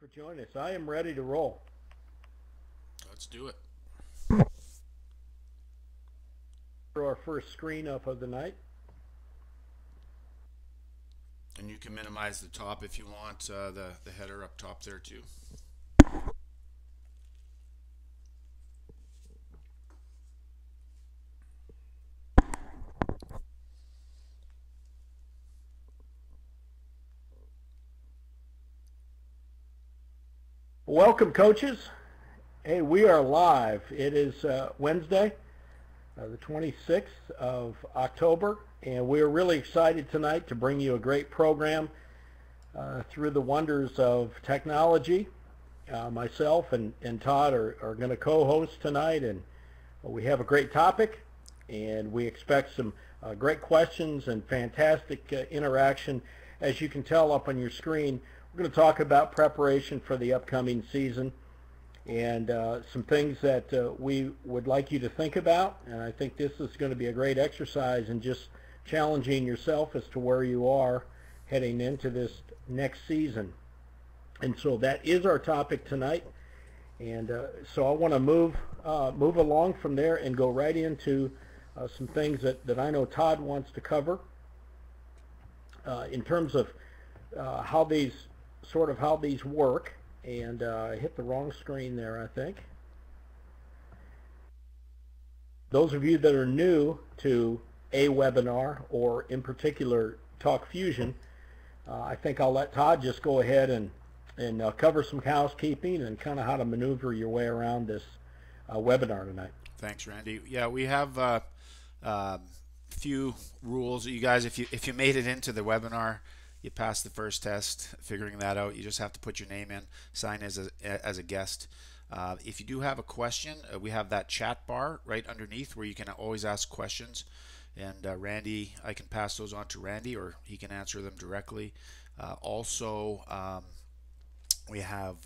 For joining us. I am ready to roll. Let's do it. For our first screen up of the night. And you can minimize the top if you want, the header up top there too. Welcome, coaches. Hey, we are live. It is Wednesday, the 26th of October, and we are really excited tonight to bring you a great program through the wonders of technology. Myself and Todd are going to co-host tonight, and we have a great topic, and we expect some great questions and fantastic interaction. As you can tell up on your screen, we're going to talk about preparation for the upcoming season and some things that we would like you to think about. And I think this is going to be a great exercise in just challenging yourself as to where you are heading into this next season. And so that is our topic tonight. And so I want to move along from there and go right into some things that I know Todd wants to cover in terms of how these work. And I hit the wrong screen there, I think. Those of you that are new to a webinar, or in particular Talk Fusion, I think I'll let Todd just go ahead and cover some housekeeping and kind of how to maneuver your way around this webinar tonight. Thanks, Randy. Yeah, we have a few rules. You guys, if you made it into the webinar, you passed the first test, figuring that out. You just have to put your name in, sign as a guest. If you do have a question, we have that chat bar right underneath where you can always ask questions. And Randy, I can pass those on to Randy, or he can answer them directly. Also, we have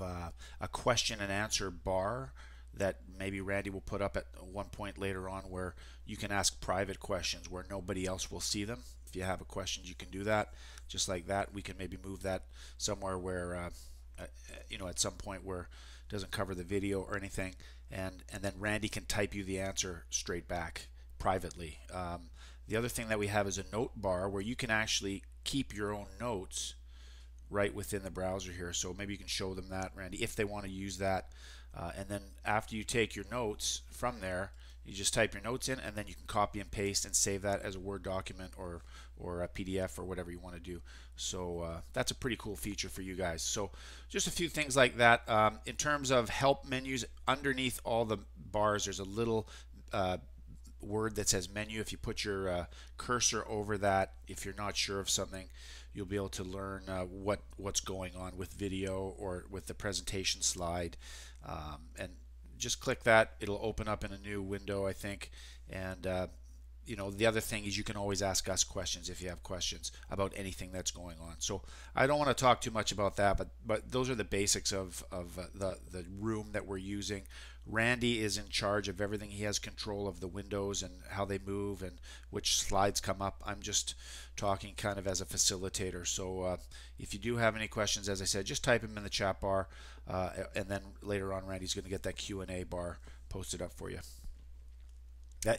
a question and answer bar that maybe Randy will put up at one point later on, where you can ask private questions where nobody else will see them. If you have a question, you can do that. Just like that, we can maybe move that somewhere where, at some point where it doesn't cover the video or anything, and then Randy can type you the answer straight back privately. The other thing that we have is a note bar where you can actually keep your own notes right within the browser here. So maybe you can show them that, Randy, if they want to use that. And then after you take your notes from there, you just type your notes in, and then you can copy and paste and save that as a Word document or a PDF or whatever you want to do. So that's a pretty cool feature for you guys. So just a few things like that. In terms of help menus, underneath all the bars, there's a little word that says menu. If you put your cursor over that, if you're not sure of something, you'll be able to learn what's going on with video or with the presentation slide. And just click that. It'll open up in a new window, I think. And the other thing is you can always ask us questions if you have questions about anything that's going on. So I don't want to talk too much about that, but those are the basics of the room that we're using. Randy is in charge of everything. He has control of the windows and how they move and which slides come up. I'm just talking kind of as a facilitator. So if you do have any questions, as I said, just type them in the chat bar, and then later on Randy's going to get that Q&A bar posted up for you.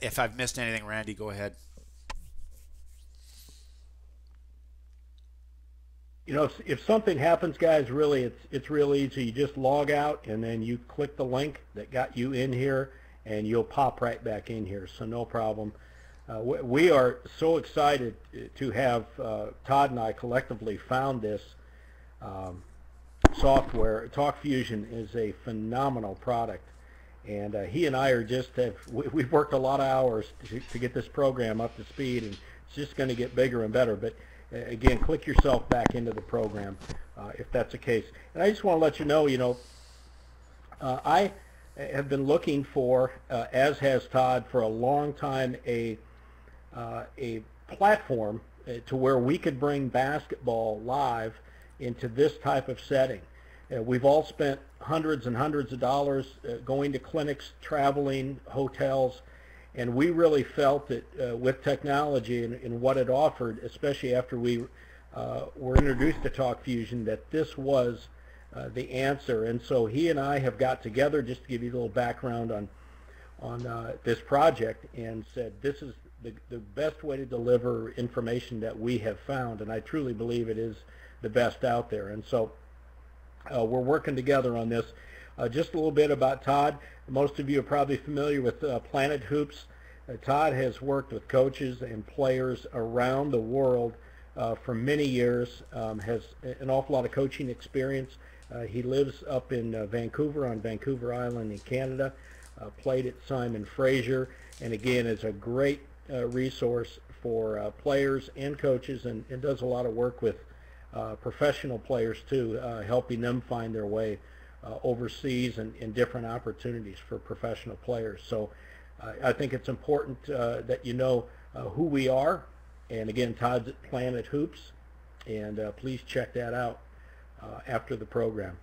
If I've missed anything, Randy, go ahead. If something happens, guys, really it's real easy. You just log out, and then you click the link that got you in here, and you'll pop right back in here, so no problem. We are so excited to have Todd and I collectively found this software. Talk Fusion is a phenomenal product, and he and I we've worked a lot of hours to get this program up to speed, and it's just going to get bigger and better. But again, click yourself back into the program if that's the case. And I just want to let you know, I have been looking for, as has Todd, for a long time, a platform to where we could bring basketball live into this type of setting. We've all spent hundreds and hundreds of dollars going to clinics, traveling, hotels, and we really felt that with technology and what it offered, especially after we were introduced to Talk Fusion, that this was the answer. And so he and I have got together, just to give you a little background on this project, and said this is the best way to deliver information that we have found, and I truly believe it is the best out there. And so we're working together on this. Just a little bit about Todd. Most of you are probably familiar with Planet Hoops. Todd has worked with coaches and players around the world for many years, has an awful lot of coaching experience. He lives up in Vancouver, on Vancouver Island in Canada, played at Simon Fraser, and again is a great resource for players and coaches, and does a lot of work with professional players too, helping them find their way overseas and different opportunities for professional players. So I think it's important that you know who we are. And again, Todd's at Planet Hoops, and please check that out after the program.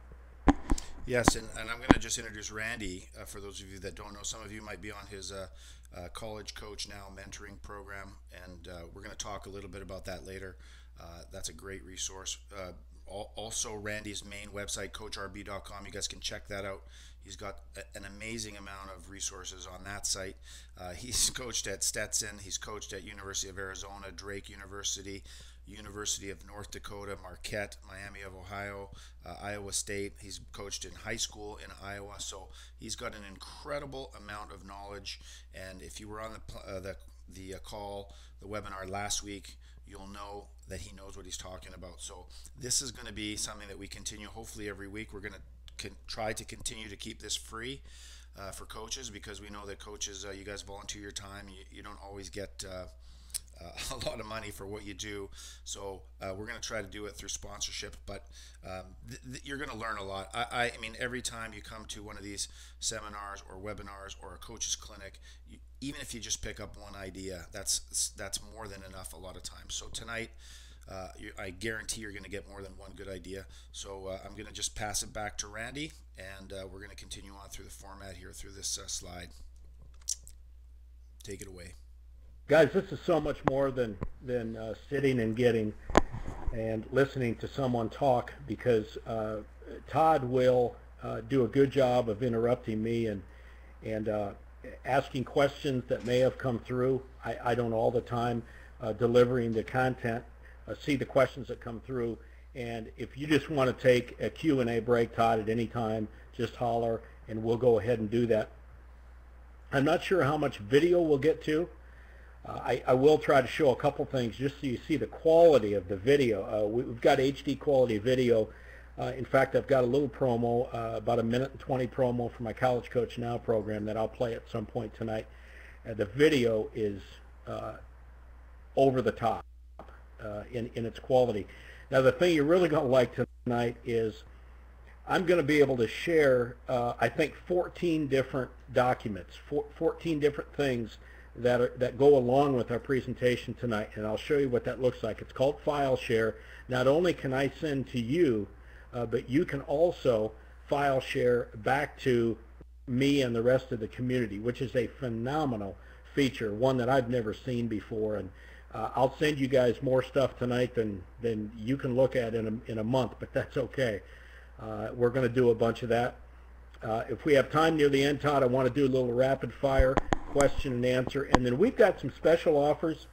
Yes, and I'm going to just introduce Randy for those of you that don't know. Some of you might be on his College Coach Now mentoring program, and we're going to talk a little bit about that later. That's a great resource. Also, Randy's main website, coachrb.com, you guys can check that out. He's got an amazing amount of resources on that site. He's coached at Stetson. He's coached at University of Arizona, Drake University, University of North Dakota, Marquette, Miami of Ohio, Iowa State. He's coached in high school in Iowa. So he's got an incredible amount of knowledge. And if you were on the call, the webinar last week, you'll know that he knows what he's talking about. So this is going to be something that we continue hopefully every week. We're going to try to continue to keep this free for coaches, because we know that coaches, you guys volunteer your time. You don't always get a lot of money for what you do. So we're going to try to do it through sponsorship, but you're going to learn a lot. I mean, every time you come to one of these seminars or webinars or a coach's clinic, even if you just pick up one idea, that's more than enough a lot of times. So tonight, I guarantee you're going to get more than one good idea. So I'm going to just pass it back to Randy, and we're going to continue on through the format here through this slide. Take it away. Guys, this is so much more than sitting and getting and listening to someone talk, because Todd will do a good job of interrupting me and asking questions that may have come through. I don't all the time delivering the content, see the questions that come through. And if you just want to take a Q&A break, Todd, at any time, just holler and we'll go ahead and do that. I'm not sure how much video we'll get to. I will try to show a couple things just so you see the quality of the video. We've got HD quality video. In fact, I've got a little promo, about a minute and 20 promo for my College Coach Now program that I'll play at some point tonight. The video is over the top in its quality. Now, the thing you're really going to like tonight is I'm going to be able to share, I think, 14 different documents, 14 different things that go along with our presentation tonight, and I'll show you what that looks like. It's called File Share. Not only can I send to you, but you can also file share back to me and the rest of the community, which is a phenomenal feature, one that I've never seen before. And I'll send you guys more stuff tonight than you can look at in a month, but that's okay. We're going to do a bunch of that. If we have time near the end, Todd, I want to do a little rapid fire question and answer, and then we've got some special offers.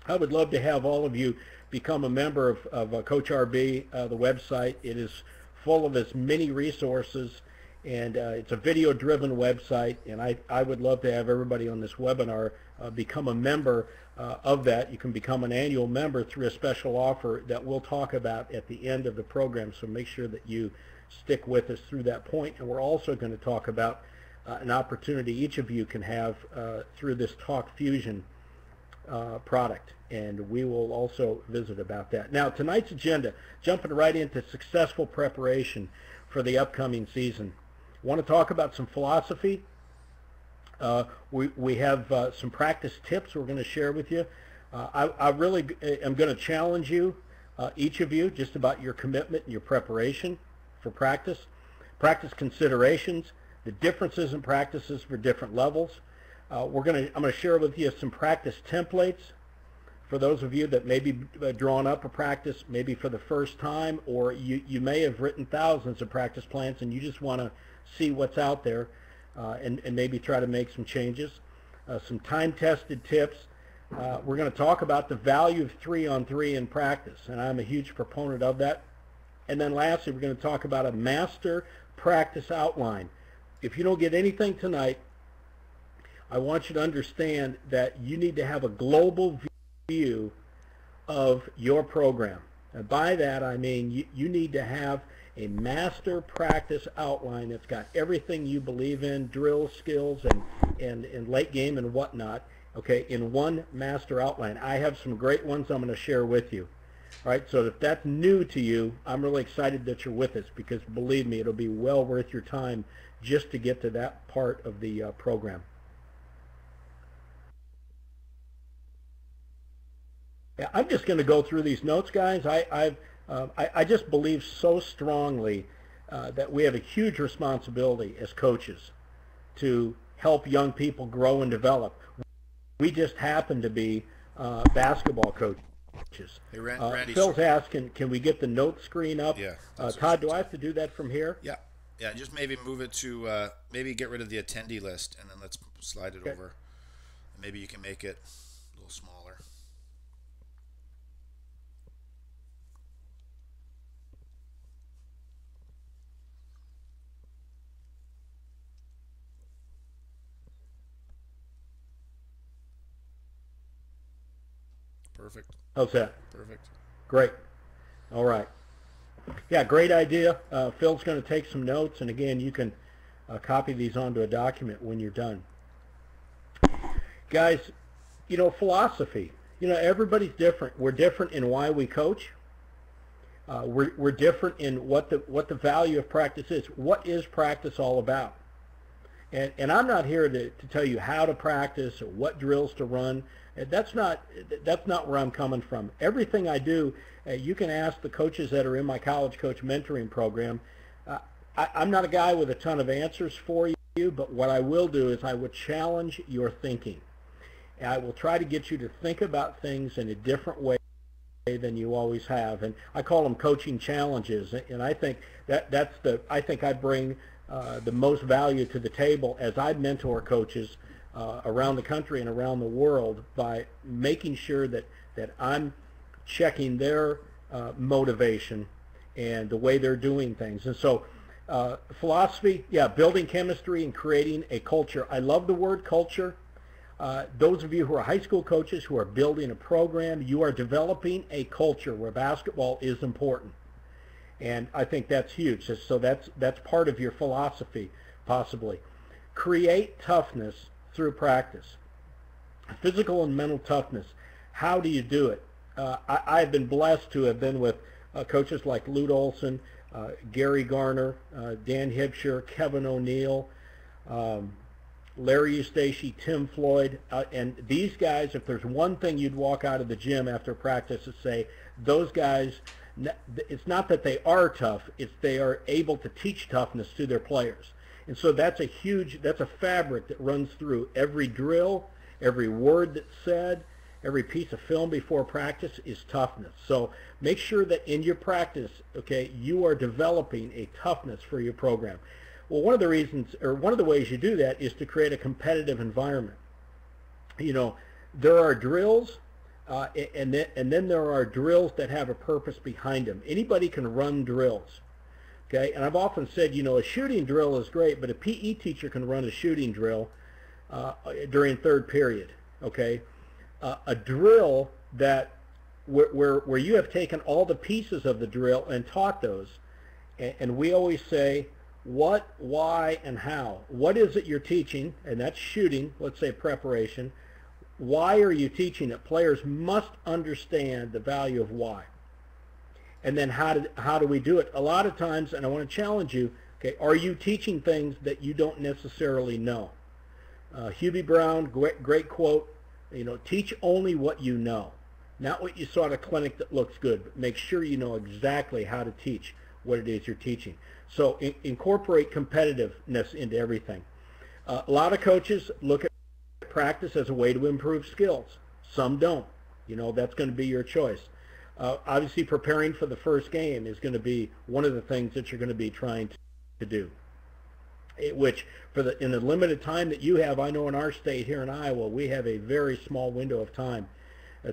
I would love to have all of you become a member of Coach RB, the website. It is full of as many resources, and it's a video-driven website, and I would love to have everybody on this webinar become a member of that. You can become an annual member through a special offer that we'll talk about at the end of the program, so make sure that you stick with us through that point. And we're also going to talk about an opportunity each of you can have through this Talk Fusion product, and we will also visit about that. Now, tonight's agenda, jumping right into successful preparation for the upcoming season. I want to talk about some philosophy. We have some practice tips we're going to share with you. I really am going to challenge you, each of you, just about your commitment and your preparation for practice considerations, the differences in practices for different levels. I'm going to share with you some practice templates for those of you that may be drawing up a practice maybe for the first time, or you may have written thousands of practice plans and you just want to see what's out there and maybe try to make some changes. Some time-tested tips. We're going to talk about the value of 3-on-3 in practice, and I'm a huge proponent of that. And then lastly, we're going to talk about a master practice outline. If you don't get anything tonight, I want you to understand that you need to have a global view of your program. And by that, I mean you need to have a master practice outline that's got everything you believe in, drills, skills, and late game and whatnot, okay, in one master outline. I have some great ones I'm going to share with you. All right, so if that's new to you, I'm really excited that you're with us, because believe me, it'll be well worth your time just to get to that part of the program. Yeah, I'm just going to go through these notes, guys. I just believe so strongly that we have a huge responsibility as coaches to help young people grow and develop. We just happen to be basketball coaches. Hey, Randy, Phil's asking, can we get the note screen up? Yeah. Todd, do I have to do that from here? Yeah. Yeah, just maybe move it to, maybe get rid of the attendee list, and then let's slide it over. Maybe you can make it a little smaller. Perfect. How's that? Perfect. Great. All right. Yeah, great idea. Phil's going to take some notes, and again, you can copy these onto a document when you're done. Guys, you know, philosophy. You know, everybody's different. We're different in why we coach. We're different in what the value of practice is. What is practice all about? And I'm not here to tell you how to practice or what drills to run. That's not where I'm coming from. Everything I do, you can ask the coaches that are in my college coach mentoring program. I'm not a guy with a ton of answers for you, but what I will do is I will challenge your thinking. And I will try to get you to think about things in a different way than you always have. And I call them coaching challenges. And I think I think I bring the most value to the table as I mentor coaches around the country and around the world by making sure that I'm checking their motivation and the way they're doing things. And so philosophy, yeah, building chemistry and creating a culture. I love the word culture. Those of you who are high school coaches who are building a program, you are developing a culture where basketball is important. And I think that's huge. So that's part of your philosophy, possibly. Create toughness through practice. Physical and mental toughness. How do you do it? I've been blessed to have been with coaches like Lute Olson, Gary Garner, Dan Hibsher, Kevin O'Neill, Larry Eustace, Tim Floyd, and these guys, if there's one thing you'd walk out of the gym after practice and say, those guys, it's not that they are tough, it's they are able to teach toughness to their players. And so that's a fabric that runs through every drill, every word that's said, every piece of film before practice is toughness. So make sure that in your practice, okay, you are developing a toughness for your program. Well, one of the reasons, or one of the ways you do that is to create a competitive environment. You know, there are drills, and then there are drills that have a purpose behind them. Anybody can run drills, okay? And I've often said, you know, a shooting drill is great, but a PE teacher can run a shooting drill during third period, okay? A drill that where you have taken all the pieces of the drill and taught those, and we always say, what, why, and how. What is it you're teaching? And that's shooting, let's say preparation. Why are you teaching it? Players must understand the value of why. And then how do we do it? A lot of times, and I want to challenge you, okay, are you teaching things that you don't necessarily know? Hubie Brown, great quote, you know, teach only what you know. Not what you saw at a clinic that looks good, but make sure you know exactly how to teach what it is you're teaching. So incorporate competitiveness into everything. A lot of coaches look at practice as a way to improve skills. Some don't. That's going to be your choice. Obviously, preparing for the first game is going to be one of the things that you're going to be trying to do. Which, in the limited time that you have, I know in our state here in Iowa, we have a very small window of time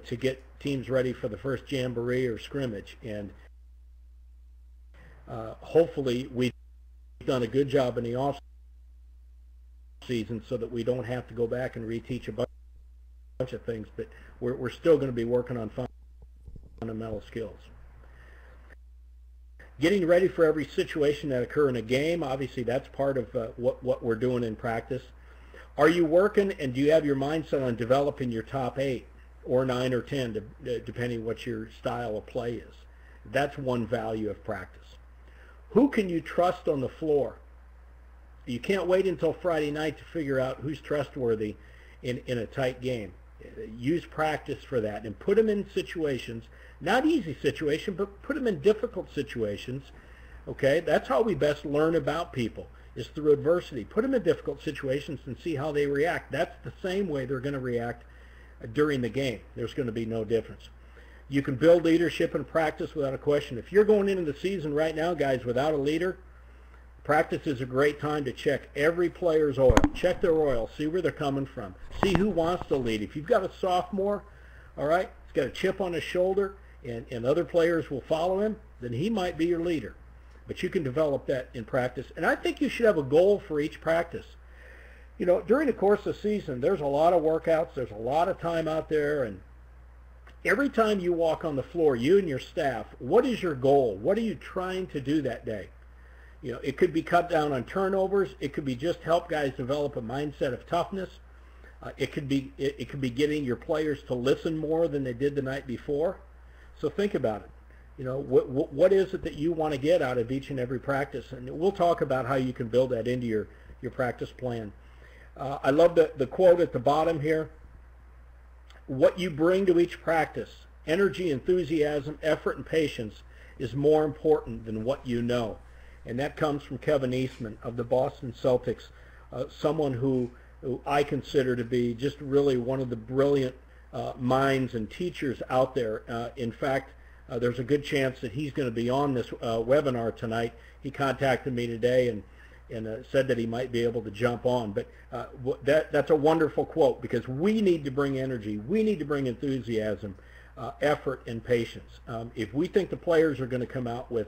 to get teams ready for the first jamboree or scrimmage. And hopefully we've done a good job in the off season so that we don't have to go back and reteach a bunch of things. But we're still going to be working on fundamental skills. Getting ready for every situation that occur in a game, obviously that's part of what we're doing in practice. Are you working, and do you have your mindset on developing your top 8 or 9 or 10, depending what your style of play is? That's one value of practice. Who can you trust on the floor? You can't wait until Friday night to figure out who's trustworthy in a tight game. Use practice for that and put them in situations, not easy situations, but put them in difficult situations. Okay, that's how we best learn about people, is through adversity. Put them in difficult situations and see how they react. That's the same way they're going to react during the game. There's going to be no difference. You can build leadership in practice without a question. If you're going into the season right now, guys, without a leader, practice is a great time to check every player's oil. Check their oil. See where they're coming from. See who wants to lead. If you've got a sophomore, all right, he's got a chip on his shoulder, and other players will follow him, then he might be your leader. But you can develop that in practice. And I think you should have a goal for each practice. During the course of the season, there's a lot of workouts. There's a lot of time out there. And every time you walk on the floor, you and your staff, what is your goal? What are you trying to do that day? It could be cut down on turnovers. It could be just help guys develop a mindset of toughness. It could be getting your players to listen more than they did the night before. So think about it. What is it that you want to get out of each and every practice? And we'll talk about how you can build that into your practice plan. I love the quote at the bottom here. What you bring to each practice, energy, enthusiasm, effort, and patience, is more important than what you know. And that comes from Kevin Eastman of the Boston Celtics, someone who I consider to be just really one of the brilliant minds and teachers out there. In fact, there's a good chance that he's going to be on this webinar tonight. He contacted me today and said that he might be able to jump on. But that's a wonderful quote, because we need to bring energy. We need to bring enthusiasm, effort, and patience. If we think the players are going to come out with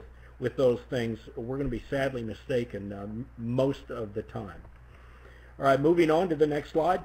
those things, we're going to be sadly mistaken most of the time. All right, moving on to the next slide.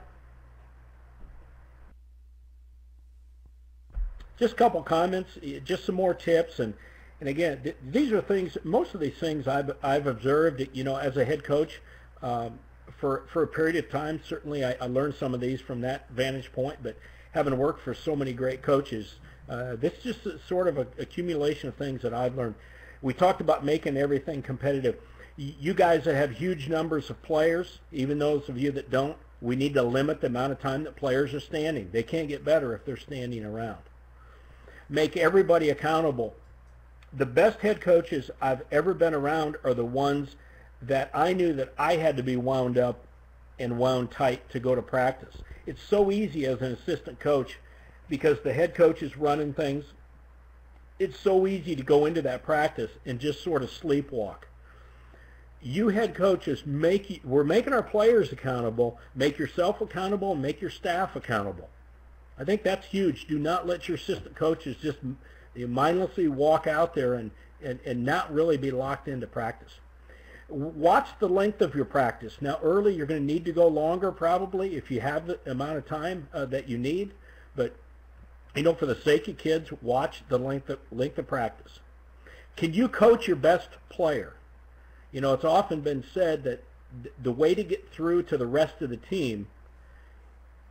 Just a couple comments, just some more tips, and again, these are things. Most of these things I've observed, as a head coach for a period of time. Certainly, I learned some of these from that vantage point. But having worked for so many great coaches, this is just sort of an accumulation of things that I've learned. We talked about making everything competitive. You guys that have huge numbers of players, even those of you that don't, we need to limit the amount of time that players are standing. They can't get better if they're standing around. Make everybody accountable. The best head coaches I've ever been around are the ones that I knew that I had to be wound up and wound tight to go to practice. It's so easy as an assistant coach because the head coach is running things. It's so easy to go into that practice and just sort of sleepwalk. You head coaches, we're making our players accountable. Make yourself accountable and make your staff accountable. I think that's huge. Do not let your assistant coaches just mindlessly walk out there and not really be locked into practice. Watch the length of your practice. Now, early you're going to need to go longer probably if you have the amount of time that you need. But, for the sake of kids, watch the length of practice. Can you coach your best player? It's often been said that the way to get through to the rest of the team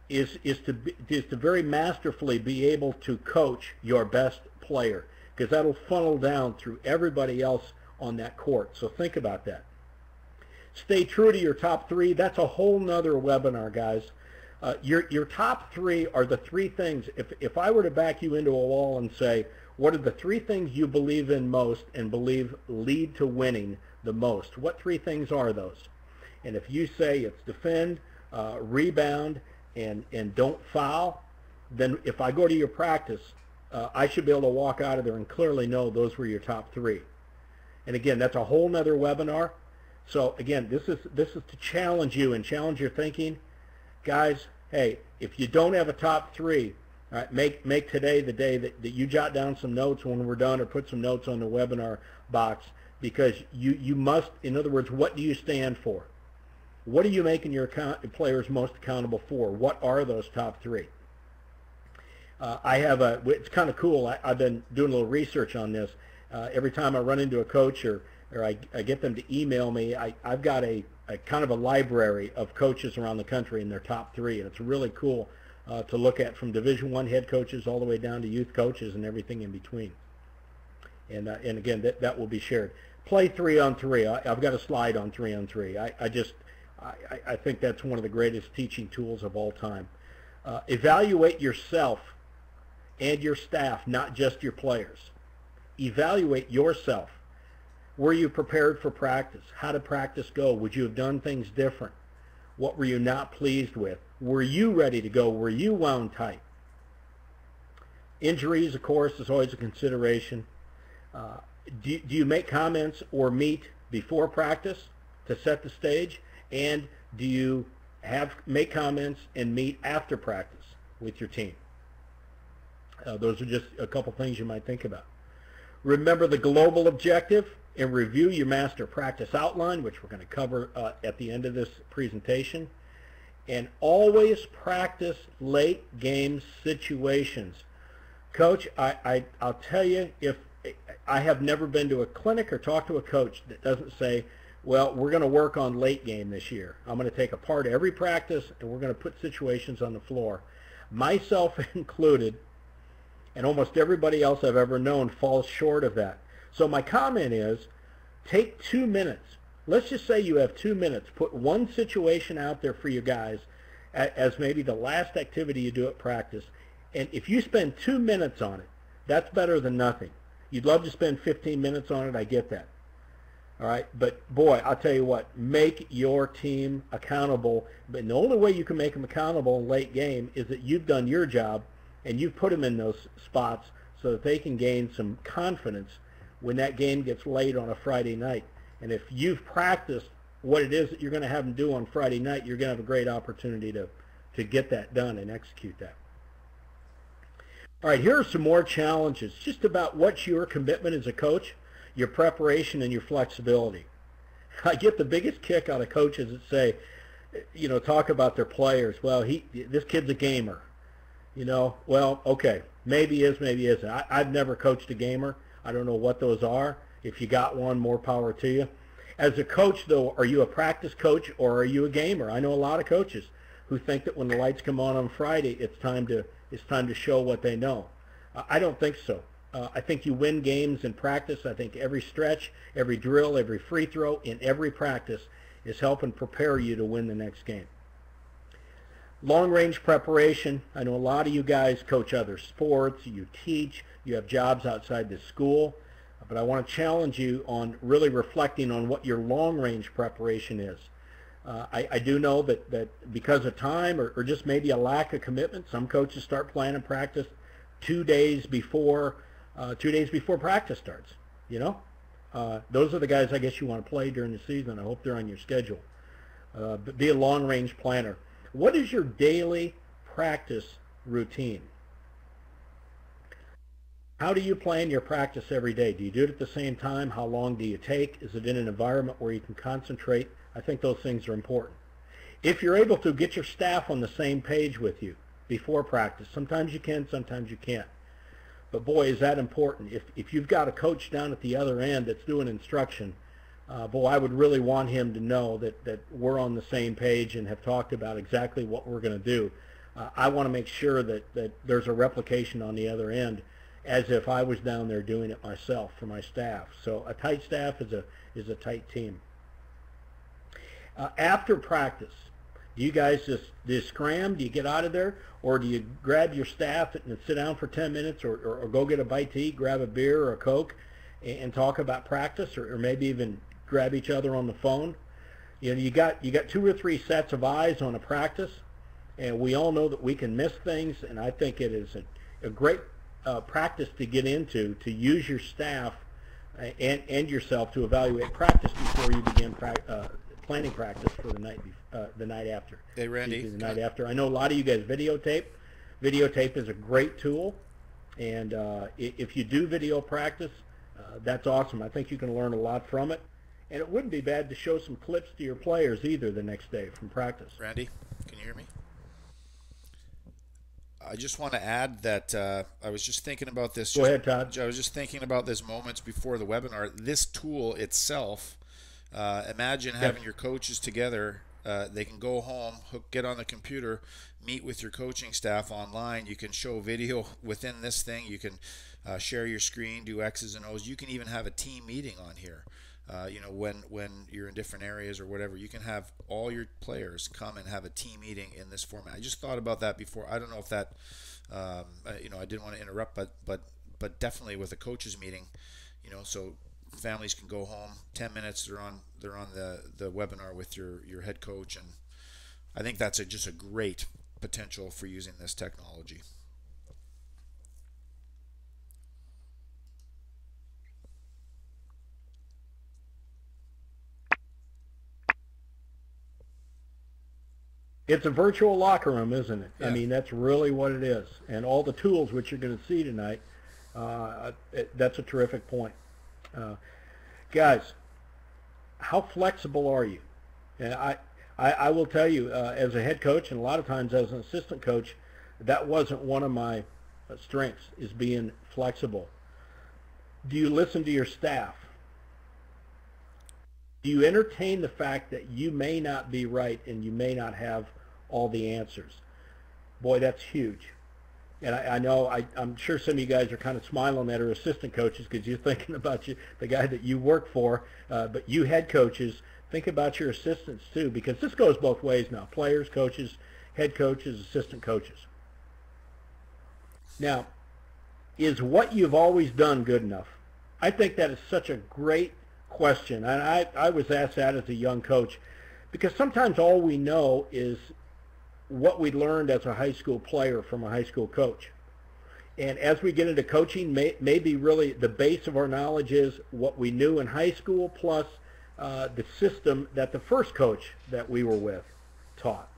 is to very masterfully be able to coach your best player, because that'll funnel down through everybody else on that court. So think about that. Stay true to your top 3. That's a whole nother webinar, guys. Your top 3 are the 3 things. If I were to back you into a wall and say, what are the 3 things you believe in most and believe lead to winning the most? What 3 things are those? And if you say it's defend, rebound, and don't foul, then if I go to your practice, I should be able to walk out of there and clearly know those were your top 3. And again, that's a whole nother webinar. So again, this is to challenge you and challenge your thinking. Guys, hey, if you don't have a top 3, all right, make today the day that you jot down some notes when we're done, or put some notes on the webinar box, because you must, in other words, what do you stand for? What are you making your players most accountable for? What are those top 3? It's kind of cool. I've been doing a little research on this. Every time I run into a coach or I get them to email me, I've got a kind of a library of coaches around the country and their top 3, and it's really cool to look at, from Division I head coaches all the way down to youth coaches and everything in between. And again, that will be shared. Play 3-on-3. I've got a slide on 3-on-3. I think that's one of the greatest teaching tools of all time. Evaluate yourself and your staff, not just your players. Evaluate yourself. Were you prepared for practice? How did practice go? Would you have done things different? What were you not pleased with? Were you ready to go? Were you wound tight? Injuries, of course, is always a consideration. Do you make comments or meet before practice to set the stage? And do you make comments and meet after practice with your team? Those are just a couple things you might think about. Remember the global objective and review your master practice outline, which we're going to cover at the end of this presentation. And always practice late game situations. Coach, I'll tell you, if I have never been to a clinic or talked to a coach that doesn't say, well, we're going to work on late game this year. I'm going to take a part of every practice and we're going to put situations on the floor. Myself included, and almost everybody else I've ever known falls short of that. So my comment is, take 2 minutes. Let's just say you have 2 minutes. Put one situation out there for you guys as maybe the last activity you do at practice. And if you spend 2 minutes on it, that's better than nothing. You'd love to spend 15 minutes on it. I get that. All right, but boy, I'll tell you what, make your team accountable. But the only way you can make them accountable in late game is that you've done your job and you've put them in those spots so that they can gain some confidence when that game gets late on a Friday night. And if you've practiced what it is that you're going to have them do on Friday night, you're going to have a great opportunity to get that done and execute that. All right, here are some more challenges just about what's your commitment as a coach, your preparation, and your flexibility. I get the biggest kick out of coaches that say, talk about their players. Well, this kid's a gamer. Well, okay, maybe he is, maybe he isn't. I've never coached a gamer. I don't know what those are. If you got one, more power to you. As a coach, though, are you a practice coach or are you a gamer? I know a lot of coaches who think that when the lights come on Friday, it's time to show what they know. I don't think so. I think you win games in practice. I think every stretch, every drill, every free throw, in every practice is helping prepare you to win the next game. Long-range preparation. I know a lot of you guys coach other sports, you teach, you have jobs outside the school, but I want to challenge you on really reflecting on what your long-range preparation is. I do know that because of time or just maybe a lack of commitment, some coaches start planning practice 2 days before practice starts. Those are the guys I guess you want to play during the season. I hope they're on your schedule. But be a long-range planner. What is your daily practice routine? How do you plan your practice every day? Do you do it at the same time? How long do you take? Is it in an environment where you can concentrate? I think those things are important. If you're able to get your staff on the same page with you before practice, sometimes you can, sometimes you can't. But boy, is that important. If you've got a coach down at the other end that's doing instruction, boy, I would really want him to know that we're on the same page and have talked about exactly what we're going to do. I want to make sure that there's a replication on the other end, as if I was down there doing it myself for my staff. So a tight staff is a tight team. After practice, do you guys just scram? Do you get out of there? Or do you grab your staff and sit down for 10 minutes or go get a bite to eat, grab a beer or a Coke and talk about practice, or maybe even grab each other on the phone? You got 2 or 3 sets of eyes on a practice. and we all know that we can miss things, and I think it is a great practice to get into, to use your staff and yourself to evaluate practice before you begin planning practice for the night after. Hey, Randy. The night after. I know a lot of you guys videotape. Videotape is a great tool, and if you do video practice, that's awesome. I think you can learn a lot from it, and it wouldn't be bad to show some clips to your players either the next day from practice. Randy, can you hear me? I just want to add that I was just thinking about this. Go ahead, Todd. I was just thinking about this moments before the webinar. This tool itself, imagine having your coaches together. They can go home, get on the computer, meet with your coaching staff online. You can show video within this thing. You can share your screen, do X's and O's. You can even have a team meeting on here. You know, when you're in different areas or whatever, you can have all your players come and have a team meeting in this format. I just thought about that before. I don't know if that, you know, I didn't want to interrupt, but definitely with a coaches meeting, you know, so families can go home 10 minutes. They're on the webinar with your head coach, and I think that's just a great potential for using this technology. It's a virtual locker room, isn't it? Yeah. I mean, that's really what it is. And all the tools which you're going to see tonight, that's a terrific point. Guys, how flexible are you? And I will tell you, as a head coach, and a lot of times as an assistant coach, that wasn't one of my strengths, is being flexible. Do you listen to your staff? Do you entertain the fact that you may not be right and you may not have all the answers? Boy, that's huge. And I know, I'm sure some of you guys are kind of smiling at our assistant coaches because you're thinking about the guy that you work for, but you head coaches, think about your assistants too, because this goes both ways now. Players, coaches, head coaches, assistant coaches. Now, is what you've always done good enough? I think that is such a great question, and I was asked that as a young coach, because sometimes all we know is what we learned as a high school player from a high school coach. And as we get into coaching, maybe really the base of our knowledge is what we knew in high school plus the system that the first coach that we were with taught.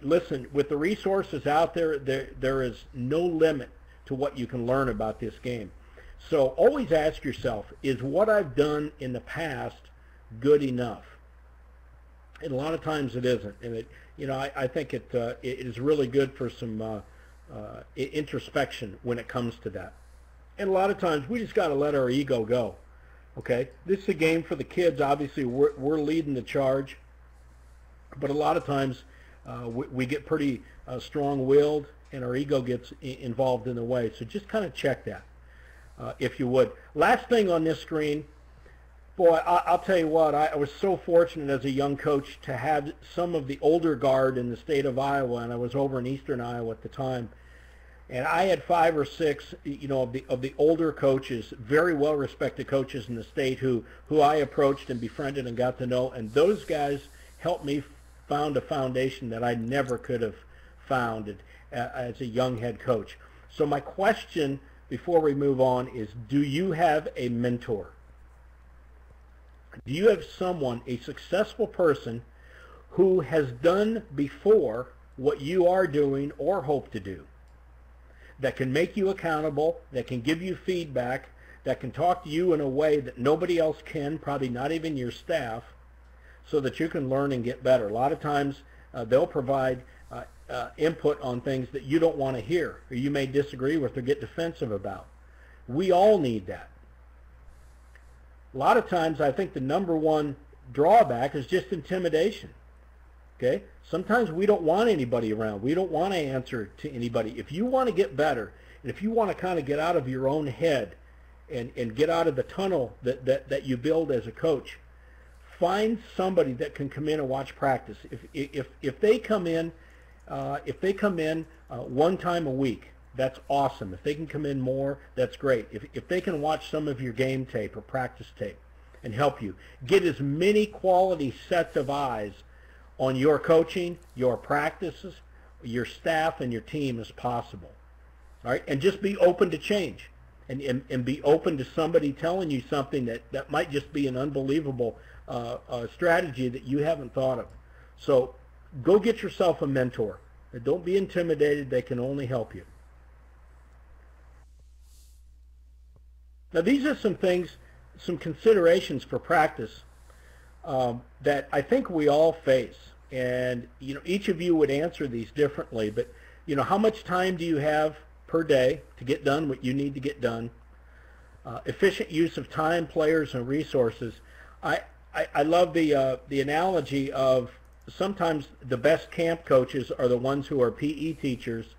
Listen, with the resources out there, there is no limit to what you can learn about this game. So always ask yourself, is what I've done in the past good enough? And a lot of times it isn't. And I think it is really good for some introspection when it comes to that. And a lot of times we just got to let our ego go. Okay, this is a game for the kids. Obviously, we're leading the charge, but a lot of times we get pretty strong-willed, and our ego gets involved in the way. So just kind of check that. If you would. Last thing on this screen, boy, I'll tell you what, I was so fortunate as a young coach to have some of the older guard in the state of Iowa, and I was over in eastern Iowa at the time, and I had 5 or 6, of the older coaches, very well-respected coaches in the state who I approached and befriended and got to know, and those guys helped me found a foundation that I never could have found as a young head coach. So my question before we move on is, do you have a mentor? Do you have someone, a successful person, who has done before what you are doing or hope to do, that can make you accountable, that can give you feedback, that can talk to you in a way that nobody else can, probably not even your staff, so that you can learn and get better? A lot of times they'll provide input on things that you don't want to hear, or you may disagree with or get defensive about. We all need that. A lot of times I think the number one drawback is just intimidation. Okay? Sometimes we don't want anybody around. We don't want to answer to anybody. If you want to get better, and if you want to kind of get out of your own head and get out of the tunnel that you build as a coach, find somebody that can come in and watch practice. If they come in one time a week, that's awesome. If they can come in more, that's great. If they can watch some of your game tape or practice tape and help you, get as many quality sets of eyes on your coaching, your practices, your staff, and your team as possible. All right, and just be open to change, and be open to somebody telling you something that might just be an unbelievable strategy that you haven't thought of. So go get yourself a mentor. Don't be intimidated. They can only help you. Now, these are some things, some considerations for practice that I think we all face. And, you know, each of you would answer these differently. But, you know, how much time do you have per day to get done what you need to get done? Efficient use of time, players, and resources. I love the analogy of sometimes the best camp coaches are the ones who are PE teachers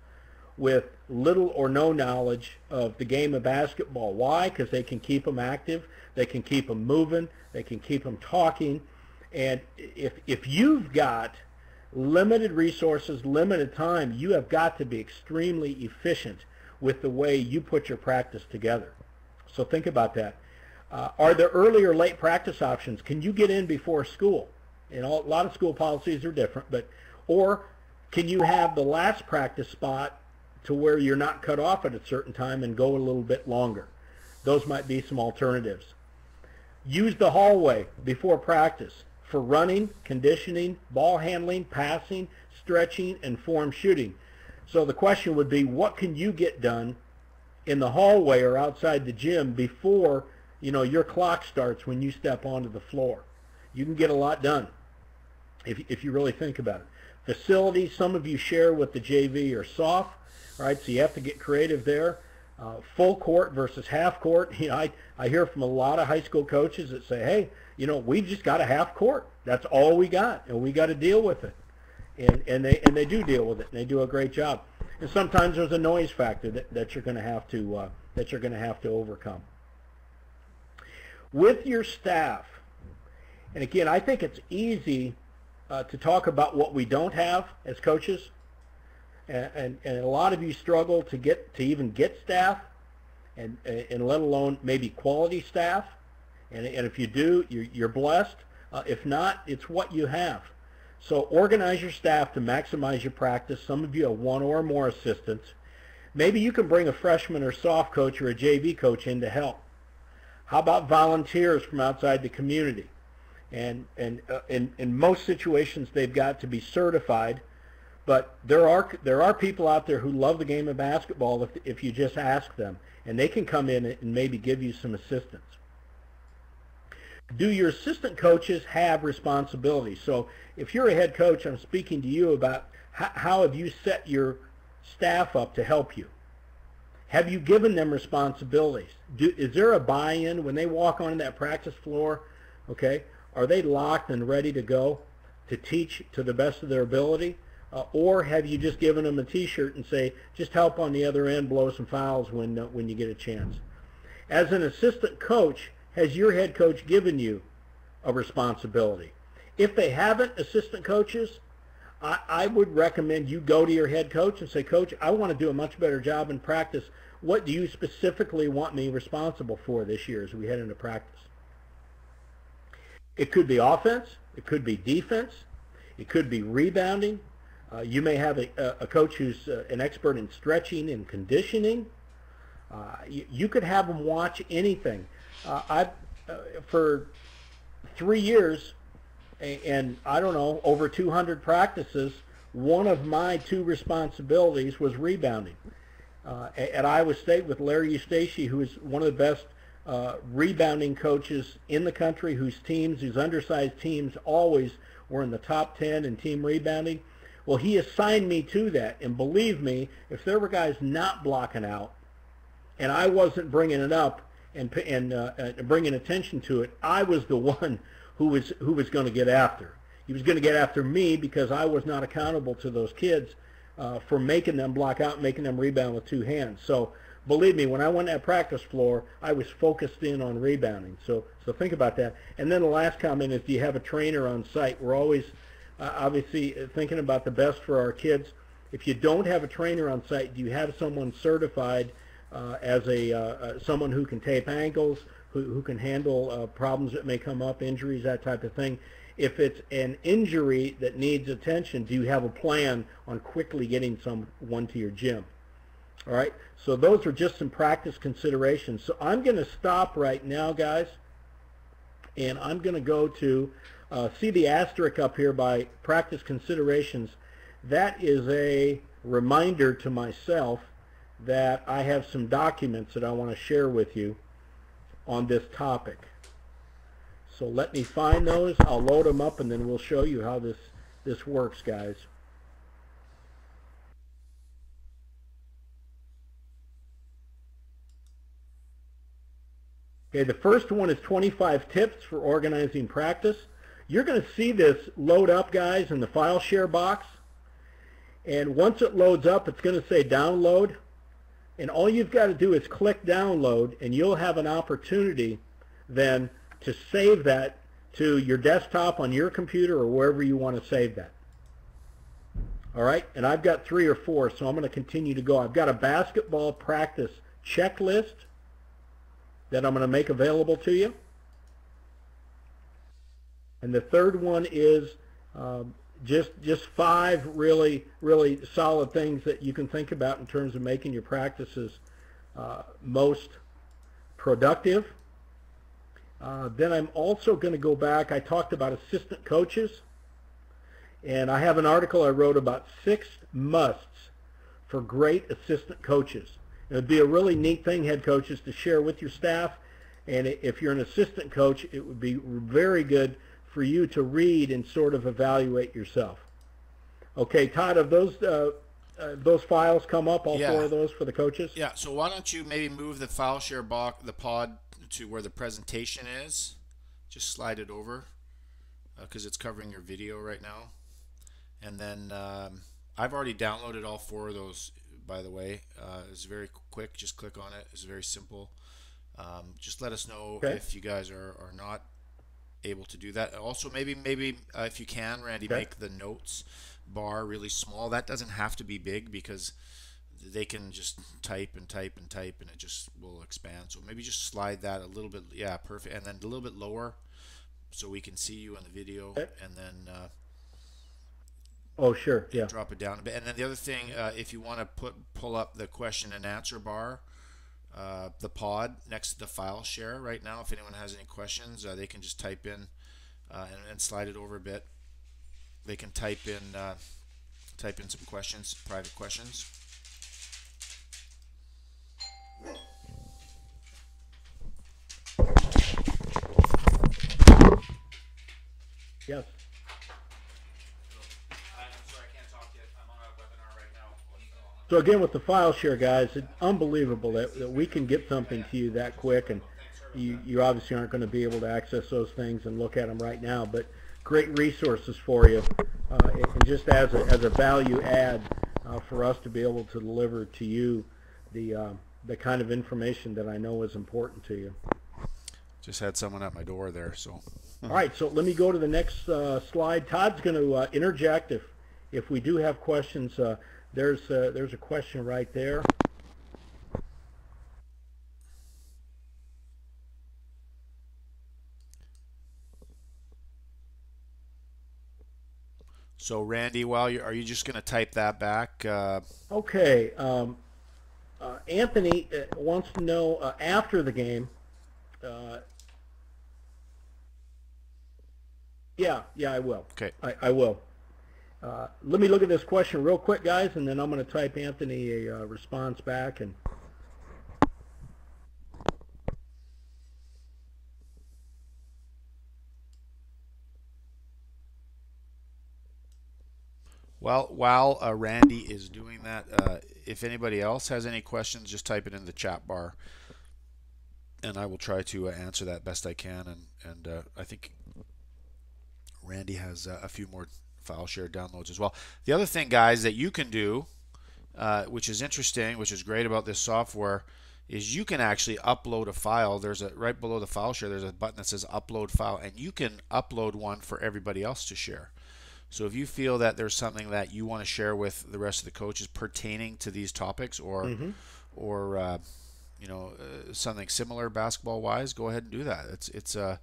with little or no knowledge of the game of basketball. Why? Because they can keep them active, they can keep them moving, they can keep them talking. And if you've got limited resources, limited time, you have got to be extremely efficient with the way you put your practice together. So think about that. Are there early or late practice options? Can you get in before school? And a lot of school policies are different, or can you have the last practice spot to where you're not cut off at a certain time and go a little bit longer? Those might be some alternatives. Use the hallway before practice for running, conditioning, ball handling, passing, stretching, and form shooting. So the question would be, what can you get done in the hallway or outside the gym before, you know, your clock starts when you step onto the floor? You can get a lot done if you really think about it. Facilities, some of you share with the JV or soft, all right, so you have to get creative there. Full court versus half court. You know, I hear from a lot of high school coaches that say, hey, you know, we've just got a half court. That's all we got, and we got to deal with it. And they do deal with it, and they do a great job. And sometimes there's a noise factor that you're going to have to overcome. With your staff, and again, I think it's easy to talk about what we don't have as coaches, and a lot of you struggle to even get staff, and let alone maybe quality staff. And if you do, you're blessed. If not, it's what you have. So organize your staff to maximize your practice. Some of you have one or more assistants. Maybe you can bring a freshman or soft coach or a JV coach in to help. How about volunteers from outside the community? And in most situations, they've got to be certified. But there are people out there who love the game of basketball if you just ask them, and they can come in and maybe give you some assistance. Do your assistant coaches have responsibilities? So if you're a head coach, I'm speaking to you about how have you set your staff up to help you? Have you given them responsibilities? Is there a buy-in when they walk onto that practice floor? Okay, are they locked and ready to go to teach to the best of their ability? Or have you just given them a T-shirt and say, just help on the other end, blow some fouls when you get a chance? As an assistant coach, has your head coach given you a responsibility? If they haven't, assistant coaches, I would recommend you go to your head coach and say, Coach, I want to do a much better job in practice. What do you specifically want me responsible for this year as we head into practice? It could be offense. It could be defense. It could be rebounding. You may have a coach who's an expert in stretching and conditioning. You could have them watch anything. For 3 years, and I don't know, over 200 practices, one of my 2 responsibilities was rebounding. At Iowa State with Larry Eustace, who is one of the best rebounding coaches in the country, whose undersized teams always were in the top 10 in team rebounding. Well, he assigned me to that, and believe me, if there were guys not blocking out, and I wasn't bringing it up and bringing attention to it, I was the one who was going to get after. He was going to get after me because I was not accountable to those kids for making them block out, making them rebound with 2 hands. So believe me, when I went to that practice floor, I was focused in on rebounding. So think about that. And then the last comment is, do you have a trainer on site? We're always obviously thinking about the best for our kids. If you don't have a trainer on site, do you have someone certified as someone who can tape ankles, who can handle problems that may come up, injuries, that type of thing? if it's an injury that needs attention, do you have a plan on quickly getting someone to your gym? All right, so those are just some practice considerations. So I'm going to stop right now, guys, and I'm going to go to, see the asterisk up here by practice considerations. That is a reminder to myself that I have some documents that I want to share with you on this topic. So let me find those. I'll load them up, and then we'll show you how this works, guys. Okay, the first one is 25 tips for organizing practice. You're going to see this load up, guys, in the file share box. And once it loads up, it's going to say download. And all you've got to do is click download, and you'll have an opportunity then to save that to your desktop on your computer or wherever you want to save that. All right, and I've got 3 or 4, so I'm going to continue to go. I've got a basketball practice checklist that I'm going to make available to you. And the third one is just 5 really solid things that you can think about in terms of making your practices most productive. Then I'm also going to go back. I talked about assistant coaches, and I have an article I wrote about 6 musts for great assistant coaches. It would be a really neat thing, head coaches, to share with your staff. And if you're an assistant coach, it would be very good for you to read and sort of evaluate yourself. Okay, Todd, have those files come up, all 4 of those for the coaches? Yeah, so why don't you maybe move the file share box, the pod, to where the presentation is. Just slide it over because it's covering your video right now. And then I've already downloaded all 4 of those, by the way. It's very quick. Just click on it. It's very simple. Just let us know if you guys are not able to do that. Also, maybe if you can, Randy, make the notes bar really small. That doesn't have to be big because they can just type and type and type, and it just will expand. So maybe just slide that a little bit. Yeah, perfect. And then a little bit lower so we can see you in the video. And then oh, sure, yeah, drop it down a bit. And then the other thing, if you want to pull up the question and answer bar, the pod next to the file share right now. If anyone has any questions, they can just type in and slide it over a bit. They can type in some questions, private questions. Yes. So again, with the file share, guys, it's unbelievable that we can get something to you that quick, and you obviously aren't going to be able to access those things and look at them right now, but great resources for you, and just as a value add for us to be able to deliver to you the kind of information that I know is important to you. Just had someone at my door there, so. All right, so let me go to the next slide. Todd's going to interject if we do have questions. There's a question right there. So Randy, are you just going to type that back? Okay. Anthony wants to know after the game. Yeah, I will. Okay. I will. Let me look at this question real quick, guys, and then I'm going to type Anthony a response back. And well, while Randy is doing that, if anybody else has any questions, just type it in the chat bar, and I will try to answer that best I can. And I think Randy has a few more file share downloads as well. The other thing, guys, that you can do, which is interesting, which is great about this software, is you can actually upload a file. There's right below the file share, there's a button that says upload file, and you can upload one for everybody else to share. So if you feel that there's something that you want to share with the rest of the coaches pertaining to these topics, or something similar basketball wise, go ahead and do that. It's a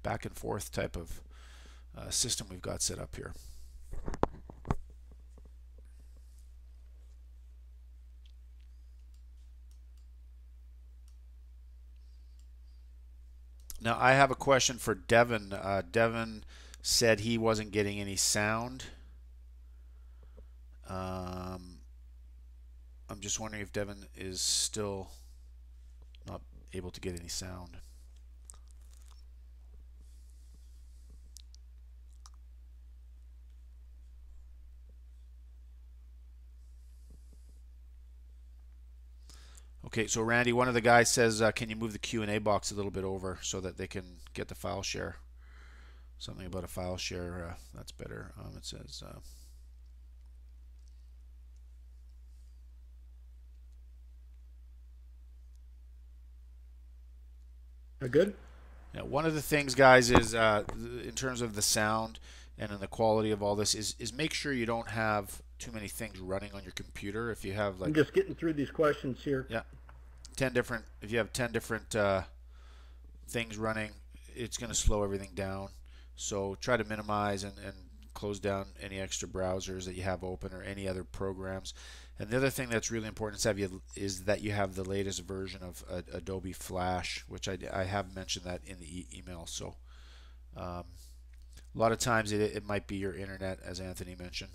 back and forth type of system we've got set up here. Now I have a question for Devin. Devin said he wasn't getting any sound. I'm just wondering if Devin is still not able to get any sound. Okay, so Randy, one of the guys says, can you move the Q&A box a little bit over so that they can get the file share? Something about a file share, that's better. It says... Good? Yeah, one of the things, guys, is in terms of the sound and in the quality of all this is make sure you don't have too many things running on your computer. If you have like... I'm just getting through these questions here. Yeah. 10 different, if you have 10 different things running, it's going to slow everything down. So try to minimize and close down any extra browsers that you have open or any other programs. And the other thing that's really important is that you have the latest version of Adobe Flash, which I have mentioned that in the email. So a lot of times it might be your internet, as Anthony mentioned.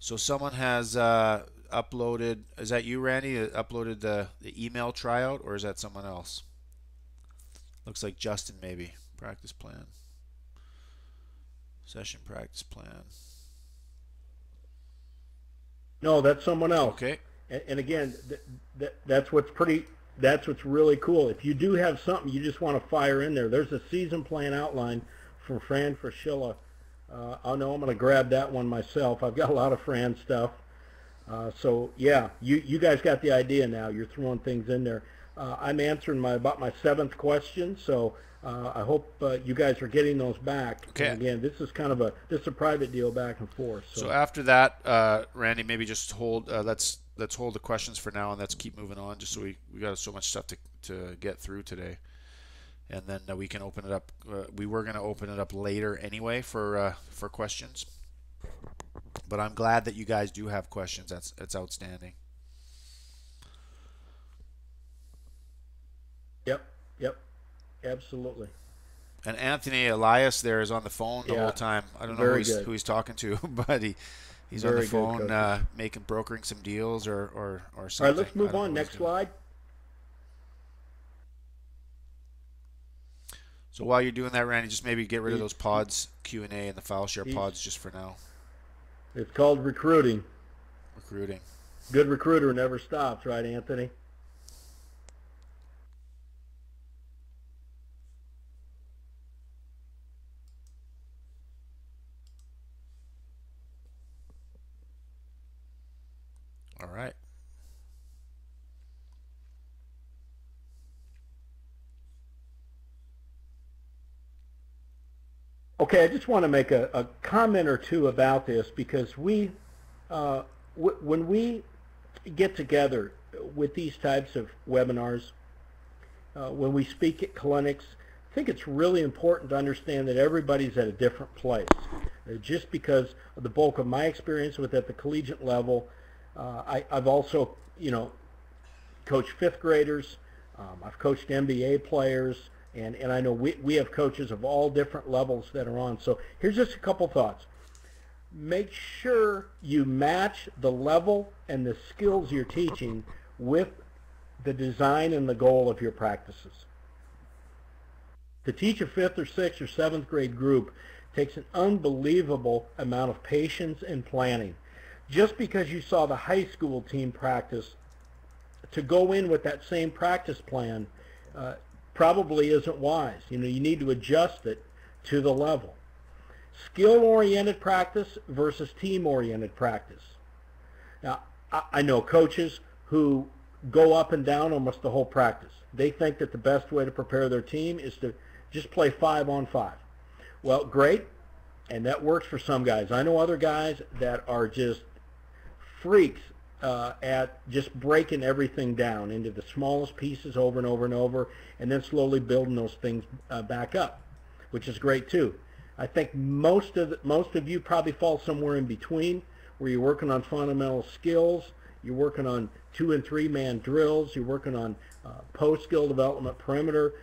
So someone has uploaded, is that you, Randy, uploaded the email tryout, or is that someone else? Looks like Justin, maybe. Practice plan. Session practice plan. No, that's someone else. Okay. And again, that's what's really cool. If you do have something you just want to fire in there, there's a season plan outline from Fran Fraschilla. I know I'm going to grab that one myself. I've got a lot of Fran stuff. So yeah, you guys got the idea now. You're throwing things in there. I'm answering about my 7th question, so I hope you guys are getting those back. Okay. And again, this is kind of a private deal back and forth. So after that, Randy, maybe just hold. Let's hold the questions for now, and let's keep moving on. Just so we got so much stuff to get through today. And then we can open it up. We were going to open it up later anyway for questions. But I'm glad that you guys do have questions. That's outstanding. Yep, absolutely. And Anthony Elias there is on the phone the whole time. I don't know who he's talking to, but he's on the phone brokering some deals or something. All right, let's move on. Next slide. So while you're doing that, Randy, just maybe get rid of those pods, Q&A, and the file share pods just for now. It's called recruiting. Recruiting. Good recruiter never stops, right, Anthony? All right. Okay, I just want to make a comment or two about this because when we get together with these types of webinars, when we speak at clinics, I think it's really important to understand that everybody's at a different place. Just because of the bulk of my experience with at the collegiate level, I've also, coached 5th graders. I've coached NBA players. And I know we have coaches of all different levels that are on. So here's just a couple thoughts. Make sure you match the level and the skills you're teaching with the design and the goal of your practices. To teach a 5th or 6th or 7th grade group takes an unbelievable amount of patience and planning. Just because you saw the high school team practice, to go in with that same practice plan probably isn't wise. You need to adjust it to the level. Skill-oriented practice versus team-oriented practice. Now, I know coaches who go up and down almost the whole practice. They think that the best way to prepare their team is to just play 5-on-5. Well, great, and that works for some guys. I know other guys that are just freaks at just breaking everything down into the smallest pieces over and over and over, and then slowly building those things back up, which is great too. I think most of you probably fall somewhere in between, where you're working on fundamental skills, you're working on 2- and 3-man drills, you're working on post-skill development, perimeter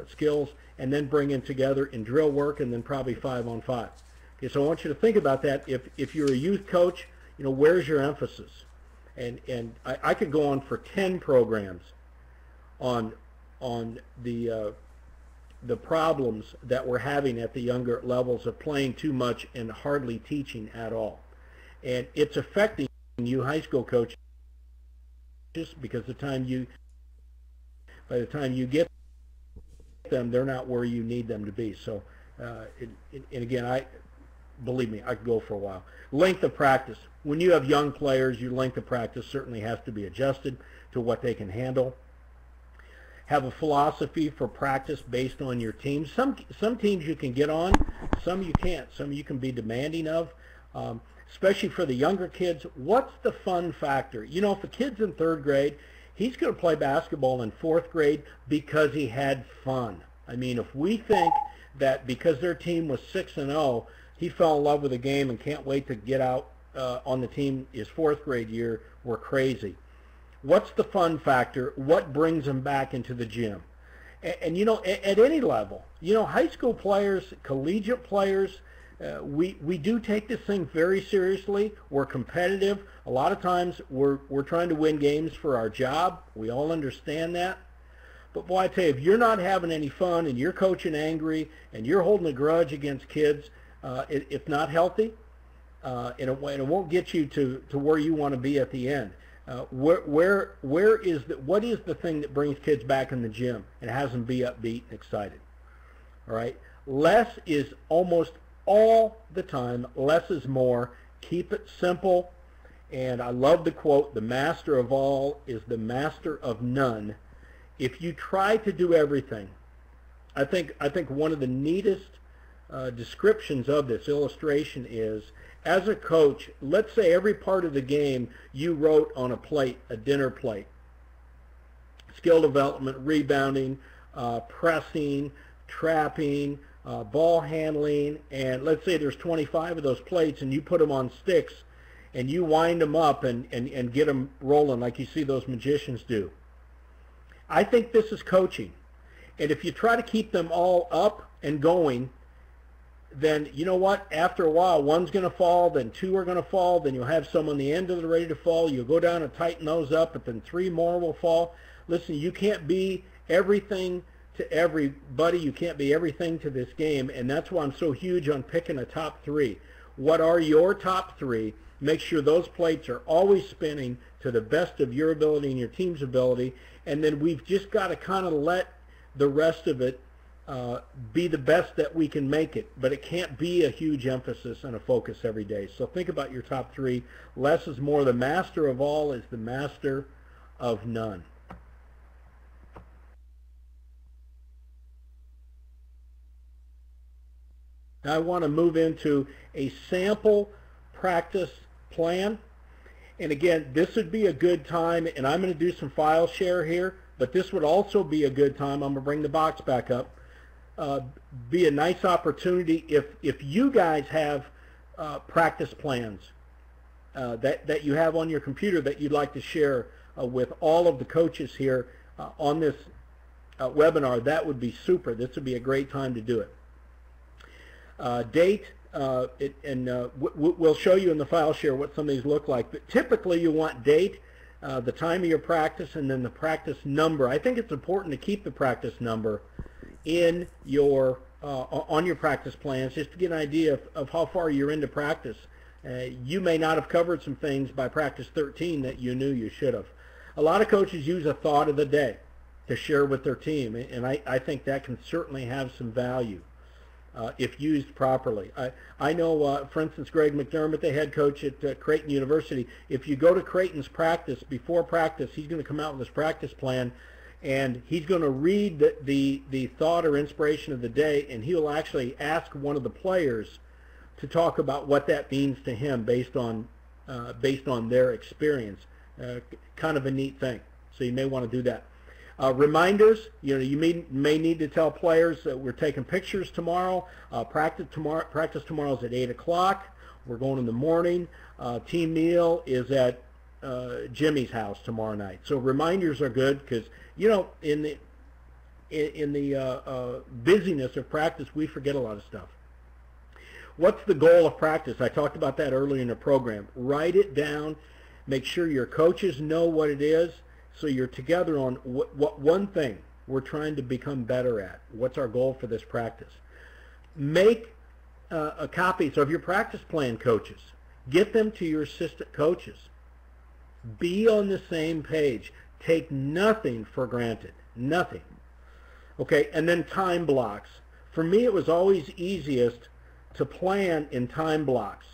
skills, and then bringing together in drill work, and then probably 5-on-5. Okay, so I want you to think about that. If you're a youth coach, where's your emphasis? And I could go on for 10 programs on the problems that we're having at the younger levels of playing too much and hardly teaching at all. And it's affecting you high school coaches, because by the time you get them, they're not where you need them to be. So, and again, believe me, I could go for a while. Length of practice. When you have young players, your length of practice certainly has to be adjusted to what they can handle. Have a philosophy for practice based on your team. Some teams you can get on, some you can't. Some you can be demanding of, especially for the younger kids. What's the fun factor? If a kid's in 3rd grade, he's going to play basketball in 4th grade because he had fun. I mean, if we think that because their team was 6-0, he fell in love with the game and can't wait to get out on the team his 4th grade year, we're crazy. What's the fun factor? What brings him back into the gym? And at any level, high school players, collegiate players, we do take this thing very seriously. We're competitive. A lot of times we're trying to win games for our job. We all understand that. But boy, I tell you, if you're not having any fun and you're coaching angry and you're holding a grudge against kids, it's not healthy, and it won't get you to where you want to be at the end. What is the thing that brings kids back in the gym and has them be upbeat and excited? All right, less is almost all the time. Less is more. Keep it simple. And I love the quote: "The master of all is the master of none." If you try to do everything, I think one of the neatest descriptions of this illustration is, as a coach, let's say every part of the game you wrote on a plate, a dinner plate. Skill development, rebounding, pressing, trapping, ball handling, and let's say there's 25 of those plates and you put them on sticks and you wind them up and get them rolling like you see those magicians do. I think this is coaching. And if you try to keep them all up and going, then you know what? After a while, one's going to fall, then 2 are going to fall, then you'll have some on the end that are ready to fall. You'll go down and tighten those up, but then 3 more will fall. Listen, you can't be everything to everybody. You can't be everything to this game, and that's why I'm so huge on picking a top 3. What are your top 3? Make sure those plates are always spinning to the best of your ability and your team's ability, and then we've just got to kind of let the rest of it be the best that we can make it, but it can't be a huge emphasis and a focus every day. So think about your top 3. Less is more. The master of all is the master of none. Now I want to move into a sample practice plan. And again, this would be a good time, and I'm going to do some file share here, but this would also be a good time. I'm going to bring the box back up. Be a nice opportunity if you guys have practice plans that you have on your computer that you'd like to share with all of the coaches here on this webinar. That would be super. This would be a great time to do it. Date, we'll show you in the file share what some of these look like. But typically you want date, the time of your practice, and then the practice number. I think it's important to keep the practice number in your on your practice plans, just to get an idea of how far you're into practice. You may not have covered some things by practice 13 that you knew you should have. A lot of coaches use a thought of the day to share with their team, and I think that can certainly have some value if used properly. I know, for instance, Greg McDermott, the head coach at Creighton University, if you go to Creighton's practice, before practice, he's going to come out with his practice plan, and he's going to read the thought or inspiration of the day, and he'll actually ask one of the players to talk about what that means to him based on their experience. kind of a neat thing. So you may want to do that. Reminders, you may need to tell players that we're taking pictures tomorrow. Practice tomorrow is at 8 o'clock. We're going in the morning. Team meal is at Jimmy's house tomorrow night. So reminders are good because, in the busyness of practice, we forget a lot of stuff. What's the goal of practice? I talked about that earlier in the program. Write it down. Make sure your coaches know what it is, so you're together on what one thing we're trying to become better at. What's our goal for this practice? Make a copy of your practice plan, coaches. Get them to your assistant coaches. Be on the same page. Take nothing for granted. Nothing. Okay, and then time blocks. For me, it was always easiest to plan in time blocks.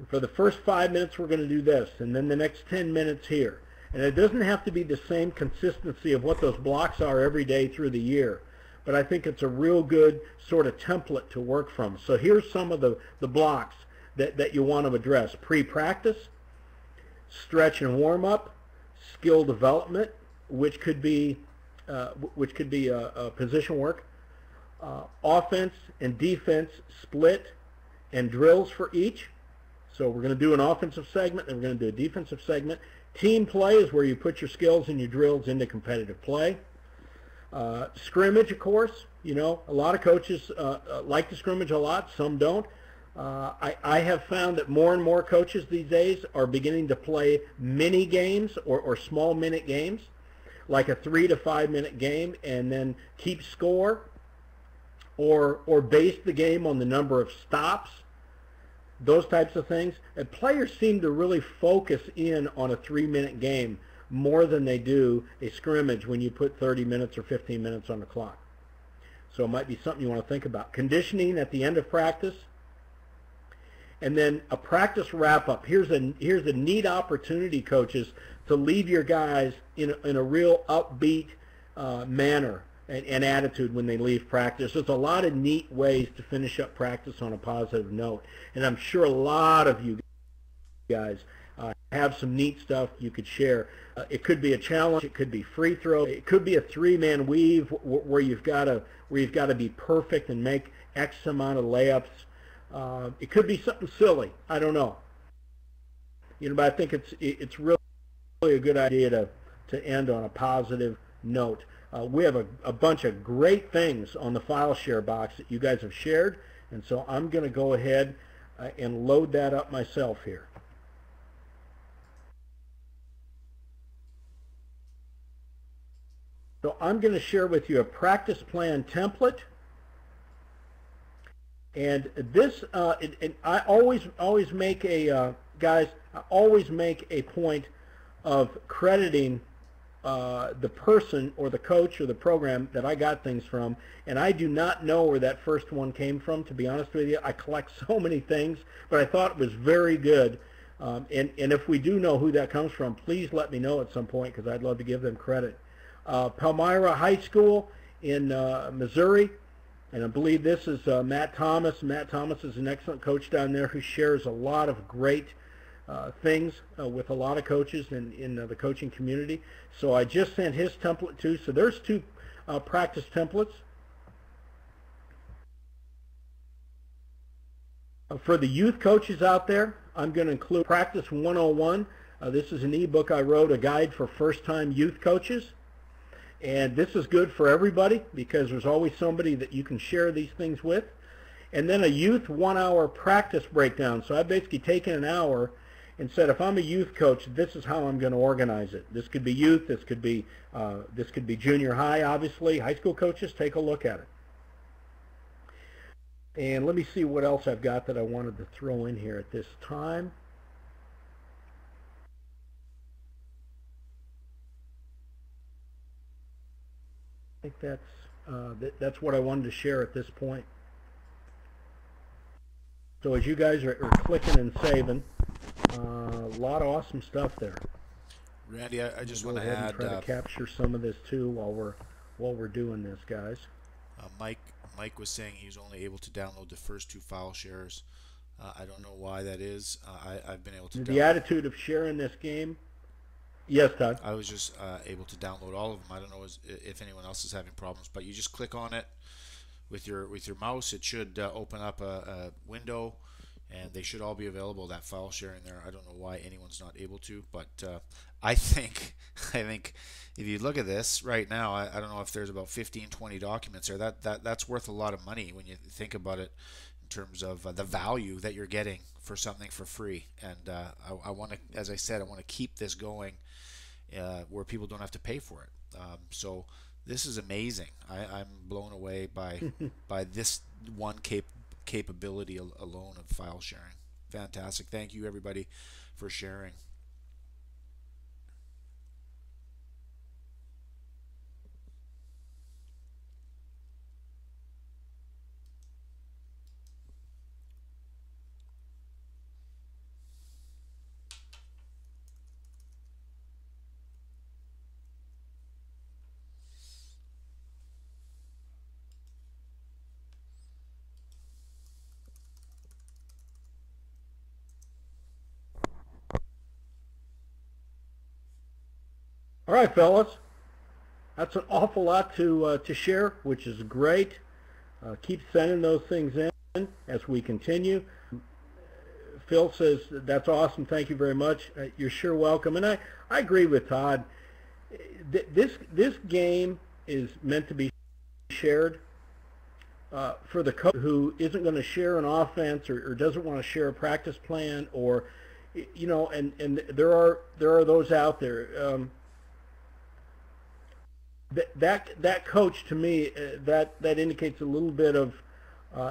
For the first 5 minutes, we're going to do this, and then the next 10 minutes here. And it doesn't have to be the same consistency of what those blocks are every day through the year. But I think it's a real good sort of template to work from. So here's some of the blocks that you want to address. Pre-practice, stretch and warm-up, skill development, which could be position work, offense and defense split, and drills for each. So we're going to do an offensive segment, and we're going to do a defensive segment. Team play is where you put your skills and your drills into competitive play. Scrimmage, of course. A lot of coaches like to scrimmage a lot. Some don't. I have found that more and more coaches these days are beginning to play mini games or small minute games, like a 3 to 5 minute game, and then keep score or base the game on the number of stops. Those types of things. And players seem to really focus in on a 3-minute game more than they do a scrimmage when you put 30 minutes or 15 minutes on the clock. So it might be something you want to think about. Conditioning at the end of practice. And then a practice wrap-up. Here's a neat opportunity, coaches, to leave your guys in a real upbeat manner and attitude when they leave practice. There's a lot of neat ways to finish up practice on a positive note. And I'm sure a lot of you guys have some neat stuff you could share. It could be a challenge. It could be free throw. It could be a 3-man weave where you've got to be perfect and make X amount of layups. It could be something silly. I don't know. But I think it's really a good idea to end on a positive note. We have a bunch of great things on the file share box that you guys have shared, and so I'm going to go ahead and load that up myself here. So I'm going to share with you a practice plan template, and this and I always make a guys, I always make a point of crediting the person or the coach or the program that I got things from, and I do not know where that first one came from, to be honest with you. I collect so many things, but I thought it was very good, and if we do know who that comes from, please let me know at some point, because I'd love to give them credit. Palmyra High School in Missouri, and I believe this is Matt Thomas. Matt Thomas is an excellent coach down there who shares a lot of great things with a lot of coaches in the coaching community. So I just sent his template too. So there's two practice templates. For the youth coaches out there, I'm going to include Practice 101. This is an ebook I wrote, a guide for first-time youth coaches. And this is good for everybody because there's always somebody that you can share these things with. And then a youth 1-hour practice breakdown. So I've basically taken an hour and said, if I'm a youth coach, this is how I'm going to organize it. This could be youth. This could be junior high, obviously. High school coaches, take a look at it. And let me see what else I've got that I wanted to throw in here at this time. I think that's what I wanted to share at this point. So as you guys are clicking and saving, a lot of awesome stuff there. Randy, I just want to add. Try to capture some of this too while we're doing this, guys. Mike was saying he was only able to download the first 2 file shares. I don't know why that is. I've been able to. The attitude of sharing this game Yes, Todd. I was just able to download all of them. I don't know if anyone else is having problems, but you just click on it with your mouse. It should open up a window, and they should all be available. That file sharing there. I don't know why anyone's not able to, but I think I think if you look at this right now, I don't know if there's about 15, 20 documents there. That's worth a lot of money when you think about it in terms of the value that you're getting for something for free. And I want to, as I said, I want to keep this going where people don't have to pay for it. So this is amazing. I'm blown away by this one capability alone of file sharing. Fantastic. Thank you everybody for sharing. All right, fellas. That's an awful lot to share, which is great. Keep sending those things in as we continue. Phil says, that's awesome. Thank you very much. You're sure welcome. And I agree with Todd. This game is meant to be shared. For the coach who isn't going to share an offense or doesn't want to share a practice plan, or, you know, and there are those out there. That coach, to me, that indicates a little bit of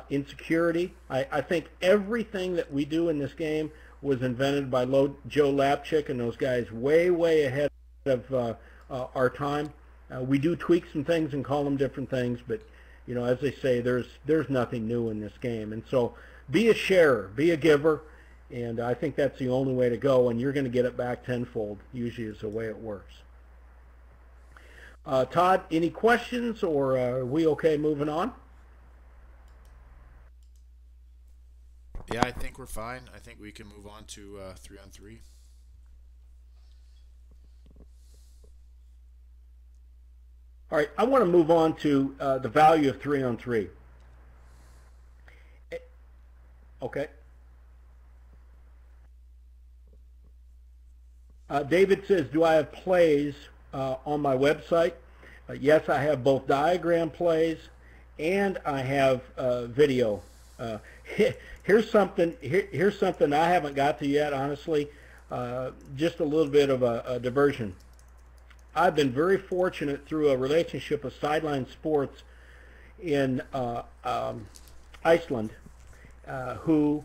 insecurity. I think everything that we do in this game was invented by Joe Lapchick and those guys way ahead of our time. We do tweak some things and call them different things, but you know, as they say, there's nothing new in this game. And so be a sharer, be a giver, and I think that's the only way to go, and you're going to get it back tenfold, usually is the way it works. Todd, any questions, or are we okay moving on? Yeah, I think we're fine. I think we can move on to 3-on-3. All right, I want to move on to the value of 3-on-3. Okay. David says, do I have plays on my website? Yes, I have both diagram plays and I have video. Here's something I haven't got to yet, honestly. Just a little bit of a diversion. I've been very fortunate through a relationship with Sideline Sports in Iceland, who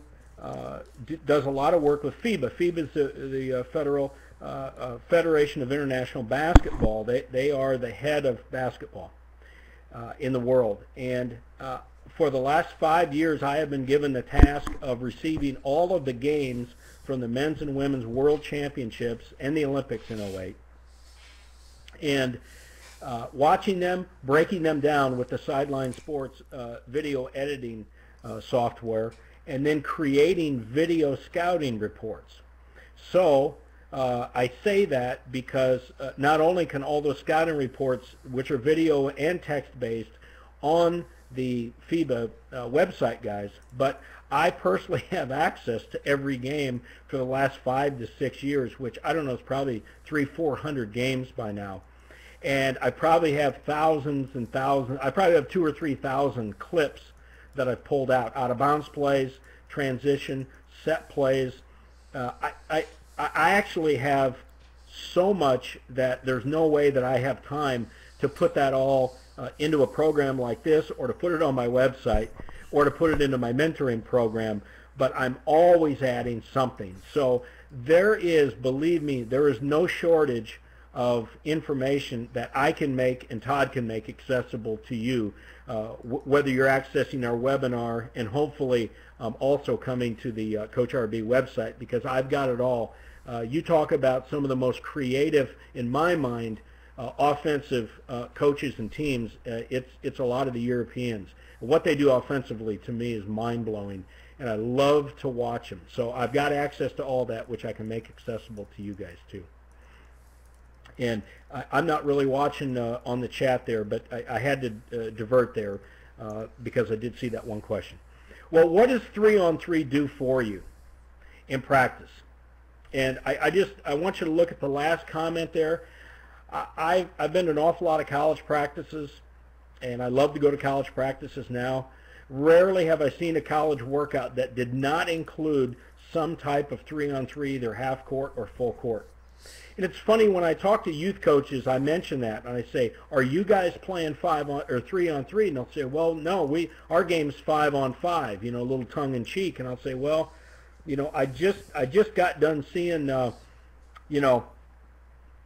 does a lot of work with FIBA. FIBA is the Federal Federation of International Basketball. They are the head of basketball in the world. And for the last 5 years, I have been given the task of receiving all of the games from the men's and women's world championships and the Olympics in '08. And watching them, breaking them down with the Sideline Sports video editing software, and then creating video scouting reports. So I say that because not only can all those scouting reports, which are video and text-based, on the FIBA website, guys, but I personally have access to every game for the last 5 to 6 years, which I don't know, it's probably 300-400 games by now. And I probably have thousands and thousands, I probably have 2,000 or 3,000 clips that I've pulled out of bounds plays, transition, set plays. I actually have so much that there's no way that I have time to put that all into a program like this, or to put it on my website, or to put it into my mentoring program, but I'm always adding something. So there is, believe me, there is no shortage of information that I can make and Todd can make accessible to you, whether you're accessing our webinar and hopefully also coming to the Coach RB website, because I've got it all. You talk about some of the most creative, in my mind, offensive coaches and teams. It's a lot of the Europeans. What they do offensively, to me, is mind-blowing, and I love to watch them. So I've got access to all that, which I can make accessible to you guys too. And I'm not really watching on the chat there, but I had to divert there because I did see that one question. Well, what does 3-on-3 do for you in practice? And I want you to look at the last comment there. I've been to an awful lot of college practices, and I love to go to college practices now. Rarely have I seen a college workout that did not include some type of 3-on-3, either half court or full court. And it's funny, when I talk to youth coaches, I mention that, and I say, "Are you guys playing 3-on-3?" And they'll say, "Well, no, our game's 5-on-5." You know, a little tongue in cheek. And I'll say, "Well, you know, I just got done seeing, you know,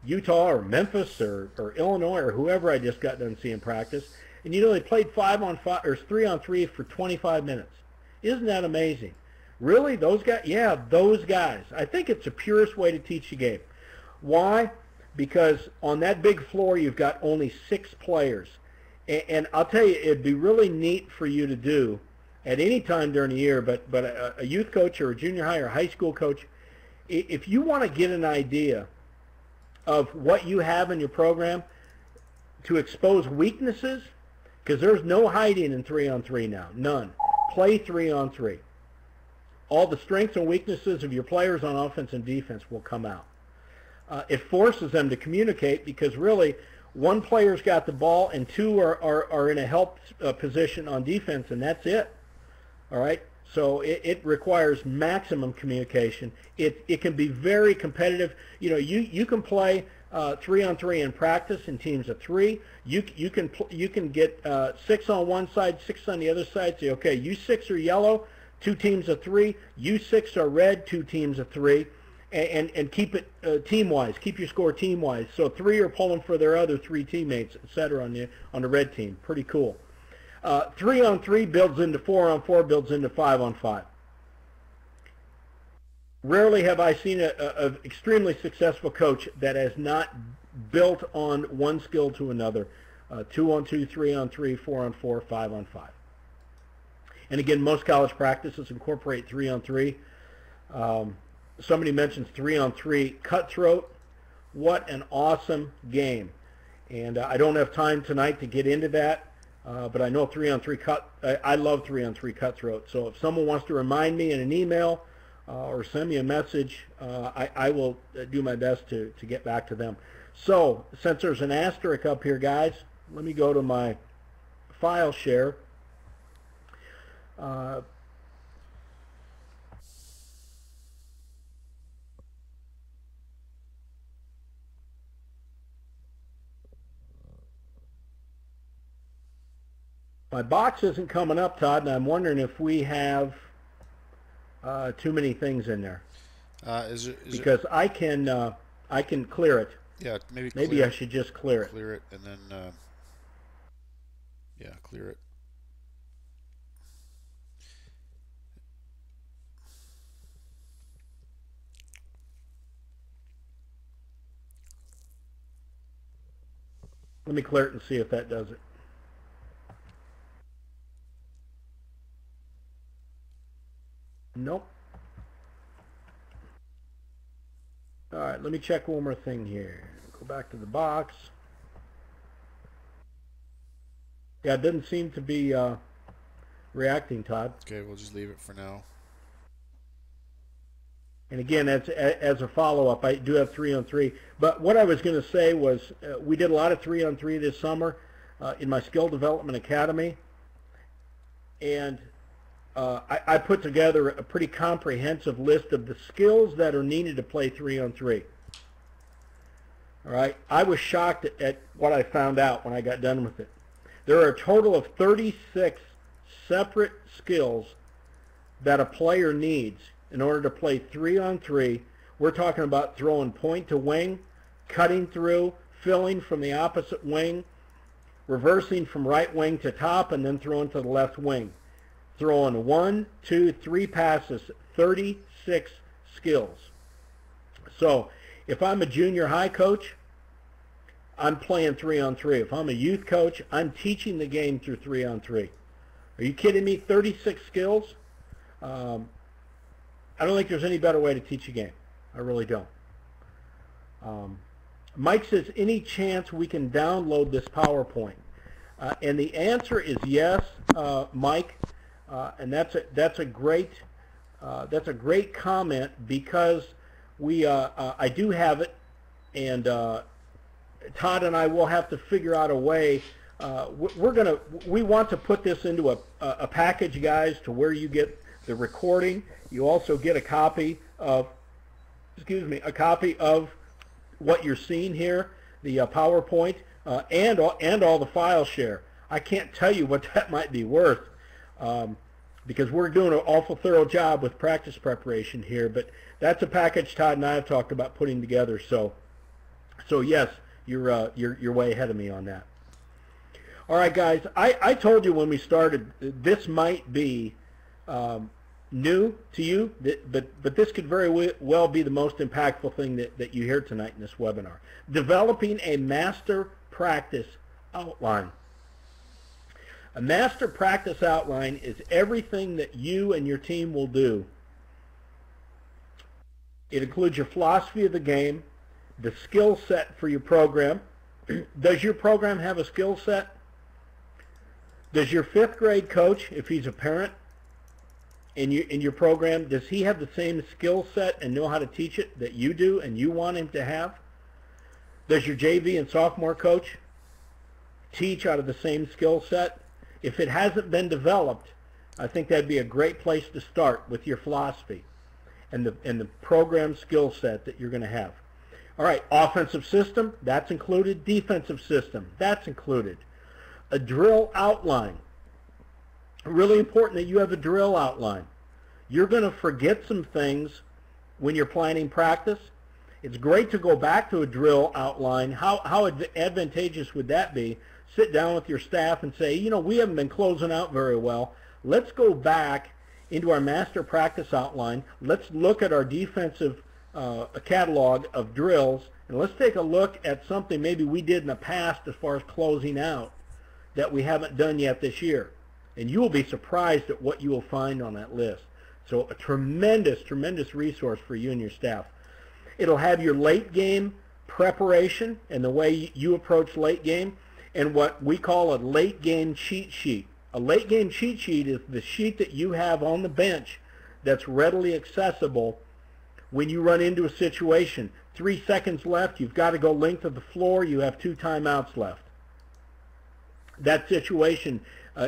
Utah or Memphis or Illinois or whoever I just got done seeing practice, and you know they played 5-on-5 or 3-on-3 for 25 minutes. Isn't that amazing? Really, those guys? Yeah, those guys. I think it's the purest way to teach the game. Why? Because on that big floor you've got only 6 players, and I'll tell you, it'd be really neat for you to do at any time during the year. But a youth coach or a junior high or high school coach, if you want to get an idea of what you have in your program to expose weaknesses, because there's no hiding in 3-on-3 now, none. Play 3-on-3. All the strengths and weaknesses of your players on offense and defense will come out. It forces them to communicate, because really one player's got the ball and 2 are in a help position on defense, and that's it. All right? So it requires maximum communication. It can be very competitive. You know, you can play 3-on-3 in practice in teams of 3. You can get 6 on one side, 6 on the other side. Say, okay, you 6 are yellow, 2 teams of 3. You 6 are red, 2 teams of 3. And keep it team-wise. Keep your score team-wise. So 3 are pulling for their other 3 teammates, etc. on the red team. Pretty cool. 3-on-3 builds into 4-on-4, builds into 5-on-5. Rarely have I seen an extremely successful coach that has not built on one skill to another. 2-on-2, 3-on-3, 4-on-4, 5-on-5. And again, most college practices incorporate 3-on-3. Somebody mentions 3-on-3 cutthroat. What an awesome game. And I don't have time tonight to get into that. But I know 3-on-3 I love 3-on-3 cutthroat. So if someone wants to remind me in an email or send me a message, I will do my best to get back to them. So since there's an asterisk up here, guys, let me go to my file share. My box isn't coming up, Todd, and I'm wondering if we have too many things in there. Because I can clear it. Yeah, maybe I should just clear it. Clear it, and then yeah, clear it. Let me clear it and see if that does it. Nope. All right, let me check one more thing here. Go back to the box. Yeah, it doesn't seem to be reacting, Todd. Okay, we'll just leave it for now. And again, as a follow-up, I do have 3-on-3. But what I was going to say was we did a lot of 3-on-3 this summer in my Skill Development Academy. And I put together a pretty comprehensive list of the skills that are needed to play 3-on-3. All right, I was shocked at what I found out when I got done with it. There are a total of 36 separate skills that a player needs in order to play 3-on-3. We're talking about throwing point to wing, cutting through, filling from the opposite wing, reversing from right wing to top, and then throwing to the left wing. Throwing 1, 2, 3 passes, 36 skills. So if I'm a junior high coach, I'm playing 3-on-3. If I'm a youth coach, I'm teaching the game through 3-on-3. Are you kidding me? 36 skills? I don't think there's any better way to teach a game. I really don't. Mike says, any chance we can download this PowerPoint? And the answer is yes, Mike. And that's a great comment, because I do have it, and Todd and I will have to figure out a way. We want to put this into a package, guys, to where you get the recording. You also get a copy of what you're seeing here, the PowerPoint, and all the file share. I can't tell you what that might be worth, because we're doing an awful thorough job with practice preparation here. But that's a package Todd and I have talked about putting together. So yes, you're way ahead of me on that. All right, guys. I told you when we started, this might be new to you, but this could very well be the most impactful thing that you hear tonight in this webinar. Developing a master practice outline. A master practice outline is everything that you and your team will do. It includes your philosophy of the game, the skill set for your program. Does your program have a skill set? Does your 5th grade coach, if he's a parent in your program, does he have the same skill set and know how to teach it that you do and you want him to have? Does your JV and sophomore coach teach out of the same skill set? If it hasn't been developed, I think that'd be a great place to start with your philosophy and the program skill set that you're going to have. All right, offensive system, that's included. Defensive system, that's included. A drill outline. Really important that you have a drill outline. You're going to forget some things when you're planning practice. It's great to go back to a drill outline. How advantageous would that be? Sit down with your staff and say, you know, we haven't been closing out very well. Let's go back into our master practice outline. Let's look at our defensive catalog of drills, and let's take a look at something maybe we did in the past as far as closing out that we haven't done yet this year. And you will be surprised at what you will find on that list. So a tremendous, tremendous resource for you and your staff. It'll have your late game preparation and the way you approach late game, and what we call a late game cheat sheet. A late game cheat sheet is the sheet that you have on the bench that's readily accessible when you run into a situation. 3 seconds left, you've got to go length of the floor, you have 2 timeouts left. That situation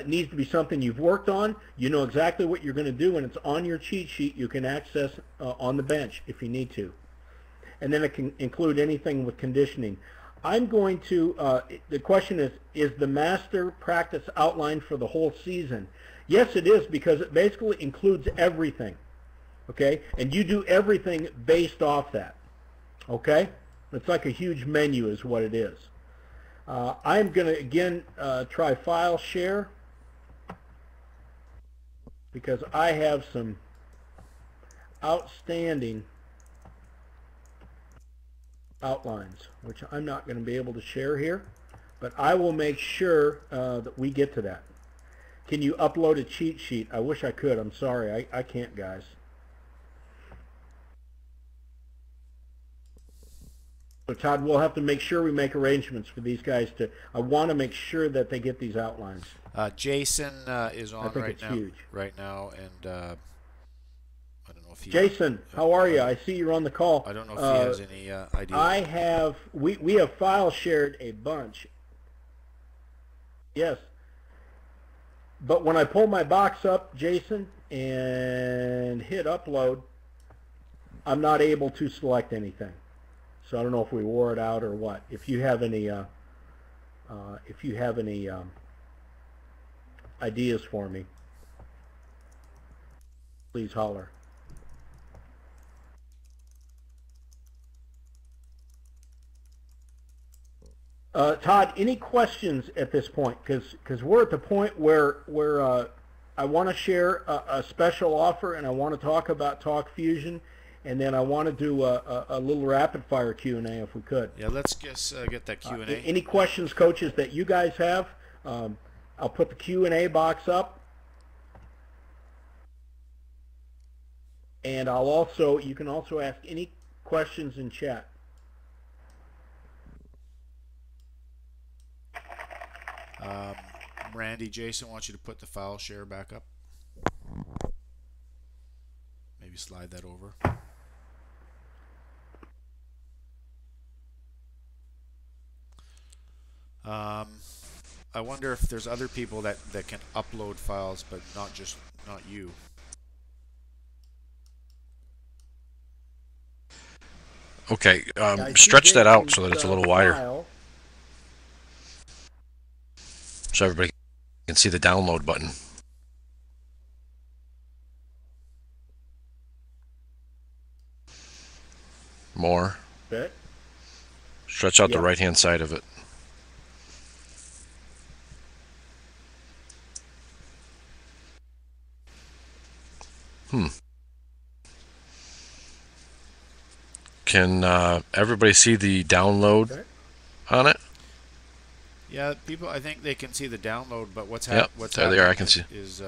needs to be something you've worked on. You know exactly what you're going to do, and it's on your cheat sheet you can access on the bench if you need to. And then it can include anything with conditioning. I'm going to, the question is the master practice outline for the whole season? Yes, it is, because it basically includes everything, okay? And you do everything based off that, okay? It's like a huge menu is what it is. I'm going to, again, try file share, because I have some outstanding outlines, which I'm not going to be able to share here, but I will make sure that we get to that. Can you upload a cheat sheet? I wish I could. I'm sorry. I can't, guys. So Todd, we'll have to make sure we make arrangements for these guys to, I want to make sure that they get these outlines. Jason is on right now. Huge. Right now, and I don't know if he. Jason, how are you? I see you're on the call. I don't know if he has any idea. I have. We have file shared a bunch. Yes. But when I pull my box up, Jason, and hit upload, I'm not able to select anything. So I don't know if we wore it out or what. If you have any, ideas for me, please holler. Todd, any questions at this point? Because we're at the point where I want to share a special offer, and I want to talk about Talk Fusion. And then I want to do a little rapid-fire Q&A if we could. Yeah, let's just get that Q&A. Any questions, coaches, that you guys have? I'll put the Q&A box up. And you can also ask any questions in chat. Randy, Jason wants you to put the file share back up. Maybe slide that over. I wonder if there's other people that can upload files, but not you. Okay, stretch that out so that it's a little wider, so everybody can see the download button. More. Okay. Stretch out the right-hand side of it. Can everybody see the download on it? Yeah, people. I think they can see the download, but what's there happening they are. I can see. Is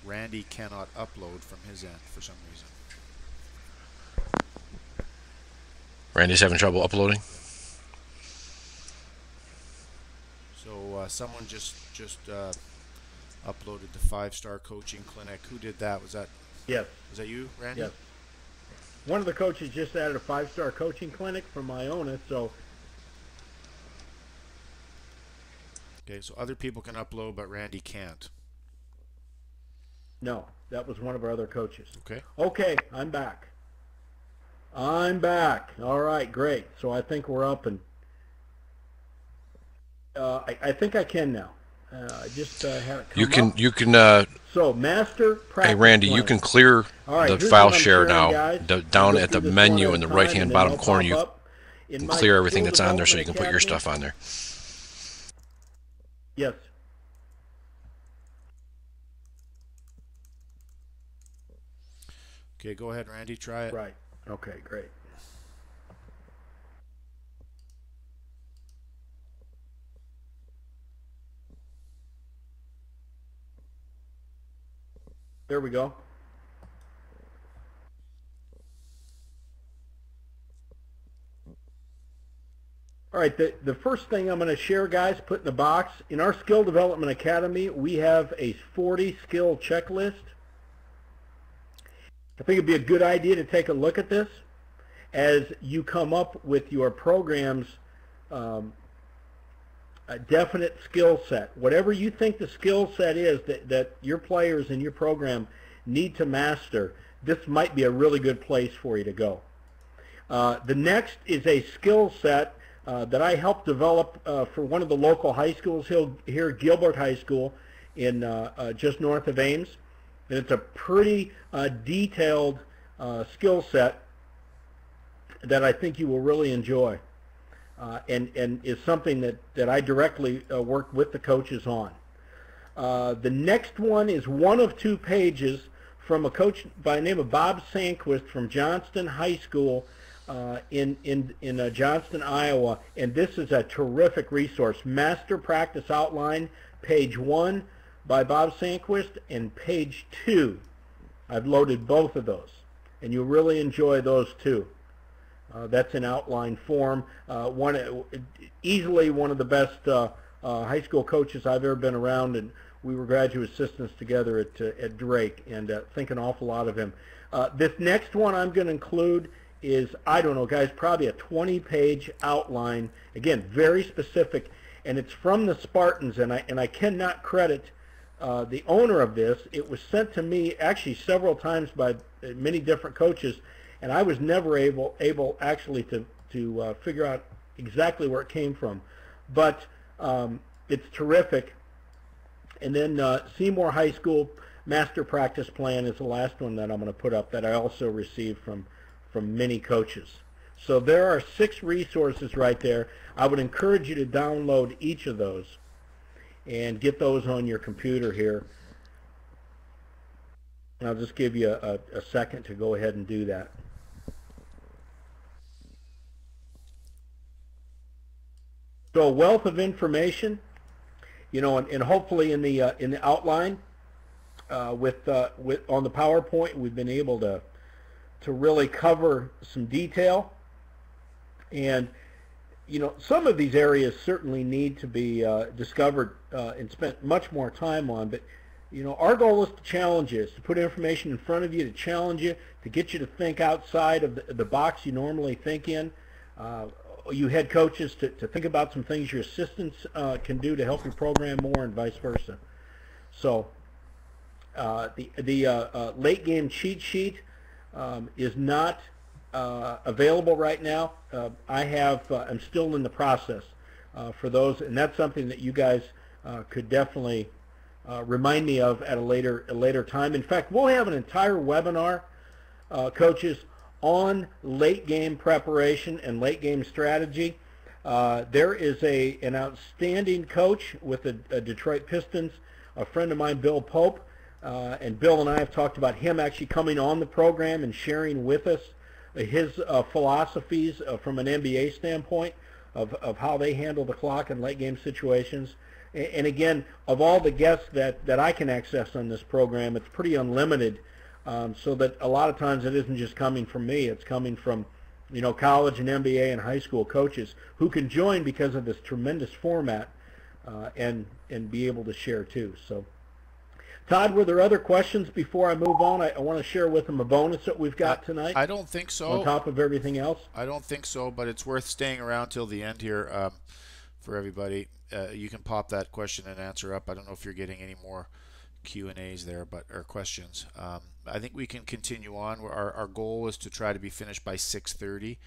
Randy cannot upload from his end for some reason. Randy's having trouble uploading. So someone just uploaded the 5-star coaching clinic. Who did that? Was that? Yes. Was that you, Randy? Yes. One of the coaches just added a 5-star coaching clinic from Iona, so. Okay, so other people can upload, but Randy can't. No, that was one of our other coaches. Okay. Okay, I'm back. I'm back. All right, great. So I think we're up, and I think I can now. I just had it come You can. So master practice. Hey Randy, plan. you can clear the file share now. Guys. Down at the menu in the right-hand bottom corner, you can clear everything that's on there, so you can put your stuff on there. Yes. Okay, go ahead, Randy. Try it. Right. Okay, great. There we go. All right, the first thing I'm going to share, guys, put in the box. In our Skill Development Academy, we have a 40 skill checklist. I think it'd be a good idea to take a look at this as you come up with your program's a definite skill set. Whatever you think the skill set is that your players in your program need to master, this might be a really good place for you to go. The next is a skill set that I helped develop for one of the local high schools here, Gilbert High School, in just north of Ames. And it's a pretty detailed skill set that I think you will really enjoy, and is something that I directly worked with the coaches on. The next one is one of 2 pages from a coach by the name of Bob Sanquist from Johnston High School in Johnston, Iowa, and this is a terrific resource. Master Practice Outline, page 1 by Bob Sanquist, and page 2. I've loaded both of those, and you'll really enjoy those too. That's in outline form. Easily one of the best high school coaches I've ever been around, and we were graduate assistants together at Drake, and think an awful lot of him. This next one I'm going to include is, I don't know, guys, probably a 20-page outline. Again, very specific, and it's from the Spartans, and I cannot credit the owner of this. It was sent to me actually several times by many different coaches, and I was never able actually to figure out exactly where it came from. But it's terrific. And then Seymour High School Master Practice Plan is the last one that I'm going to put up that I also received from many coaches. So there are 6 resources right there. I would encourage you to download each of those and get those on your computer here. And I'll just give you a second to go ahead and do that. So a wealth of information, you know, and hopefully in the outline with on the PowerPoint, we've been able to really cover some detail. And some of these areas certainly need to be discovered and spent much more time on, but our goal is to challenge you, is to put information in front of you, to challenge you, to get you to think outside of the box you normally think in. You head coaches to think about some things your assistants can do to help your program more, and vice versa. So the late game cheat sheet is not available right now. I'm still in the process for those, and that's something that you guys could definitely remind me of at a later time. In fact, we'll have an entire webinar, coaches, on late game preparation and late game strategy. There is an outstanding coach with the Detroit Pistons, a friend of mine, Bill Pope, and Bill and I have talked about him actually coming on the program and sharing with us his philosophies from an NBA standpoint of how they handle the clock in late game situations. And again, of all the guests that I can access on this program, it's pretty unlimited, so that a lot of times it isn't just coming from me, it's coming from college and NBA and high school coaches who can join because of this tremendous format and be able to share too. So, Todd, were there other questions before I move on? I want to share with them a bonus that we've got tonight. I don't think so. On top of everything else? I don't think so, but it's worth staying around till the end here for everybody. You can pop that question and answer up. I don't know if you're getting any more Q&As there, or questions. I think we can continue on. Our goal is to try to be finished by 6:30.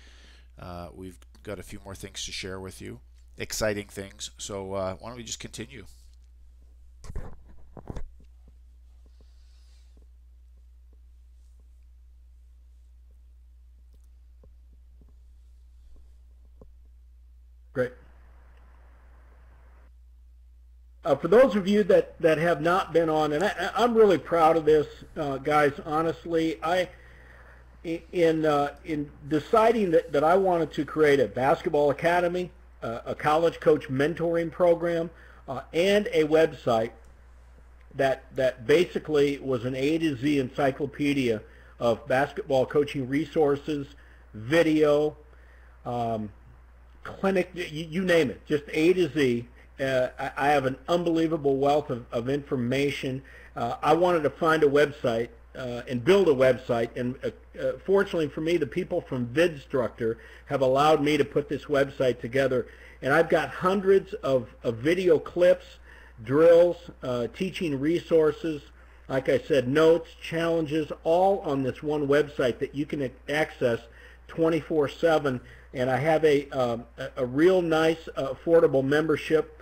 We've got a few more things to share with you, exciting things. So why don't we just continue? Great. For those of you that have not been on, and I'm really proud of this, guys, honestly, in deciding that I wanted to create a basketball academy, a college coach mentoring program, and a website that basically was an A to Z encyclopedia of basketball coaching resources, video, clinic, you name it, just A to Z. I have an unbelievable wealth of information. I wanted to find a website and build a website, and fortunately for me, the people from Vidstructor have allowed me to put this website together. And I've got hundreds of video clips, drills, teaching resources, like I said, notes, challenges, all on this one website that you can access 24/7. And I have a real nice, affordable membership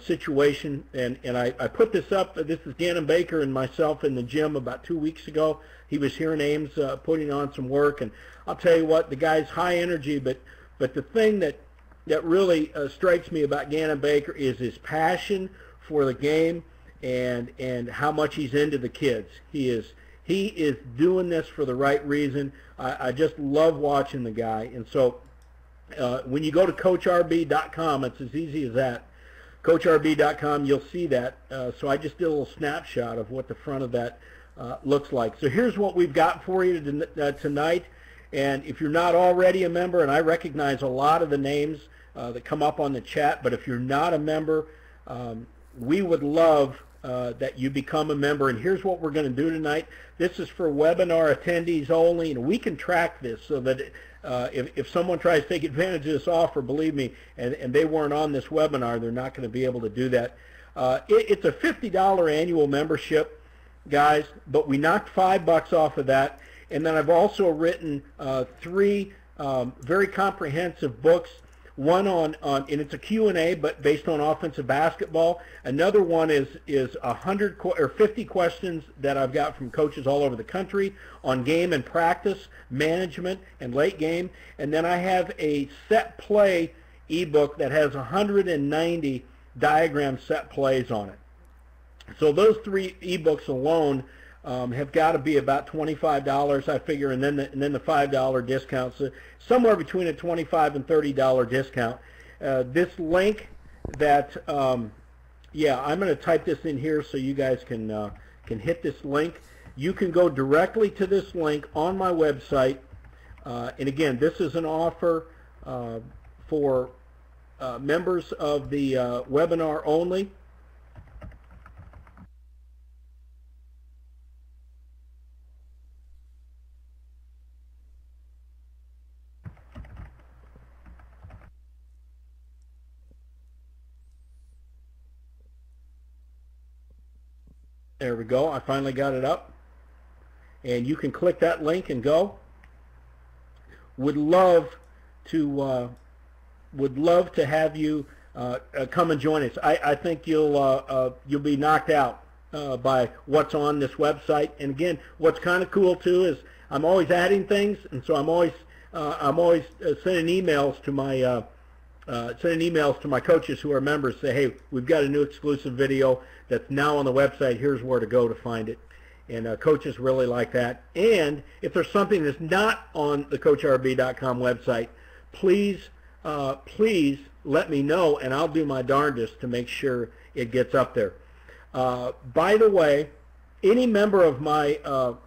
situation, and I put this up. This is Gannon Baker and myself in the gym about 2 weeks ago. He was here in Ames putting on some work, and I'll tell you what, the guy's high energy, but the thing that really strikes me about Gannon Baker is his passion for the game and how much he's into the kids. He is doing this for the right reason. I just love watching the guy. And so when you go to CoachRB.com, it's as easy as that. CoachRB.com, you'll see that. So I just did a little snapshot of what the front of that looks like. So here's what we've got for you tonight. And if you're not already a member, and I recognize a lot of the names that come up on the chat, but if you're not a member, we would love that you become a member. And here's what we're going to do tonight. This is for webinar attendees only, and we can track this so that if someone tries to take advantage of this offer, believe me, and they weren't on this webinar, they're not going to be able to do that. It's a $50 annual membership, guys, but we knocked $5 off of that. And then I've also written 3 very comprehensive books. One on and it's a Q&A, but based on offensive basketball. Another one is 50 questions that I've got from coaches all over the country on game and practice, management, and late game. And then I have a set play ebook that has 190 diagram set plays on it. So those 3 ebooks alone have got to be about $25, I figure, and then the $5 discount, so somewhere between a $25 and $30 discount. This link that, yeah, I'm going to type this in here so you guys can hit this link. You can go directly to this link on my website, and again, this is an offer for members of the webinar only. There we go. I finally got it up. And you can click that link and go. Would love to have you come and join us. I think you'll be knocked out by what's on this website. And again, what's kind of cool too is I'm always adding things, and so I'm always sending emails to my coaches who are members. Say, hey, we've got a new exclusive video that's now on the website. Here's where to go to find it. And coaches really like that. And if there's something that's not on the CoachRB.com website, please let me know, and I'll do my darndest to make sure it gets up there. By the way, any member of my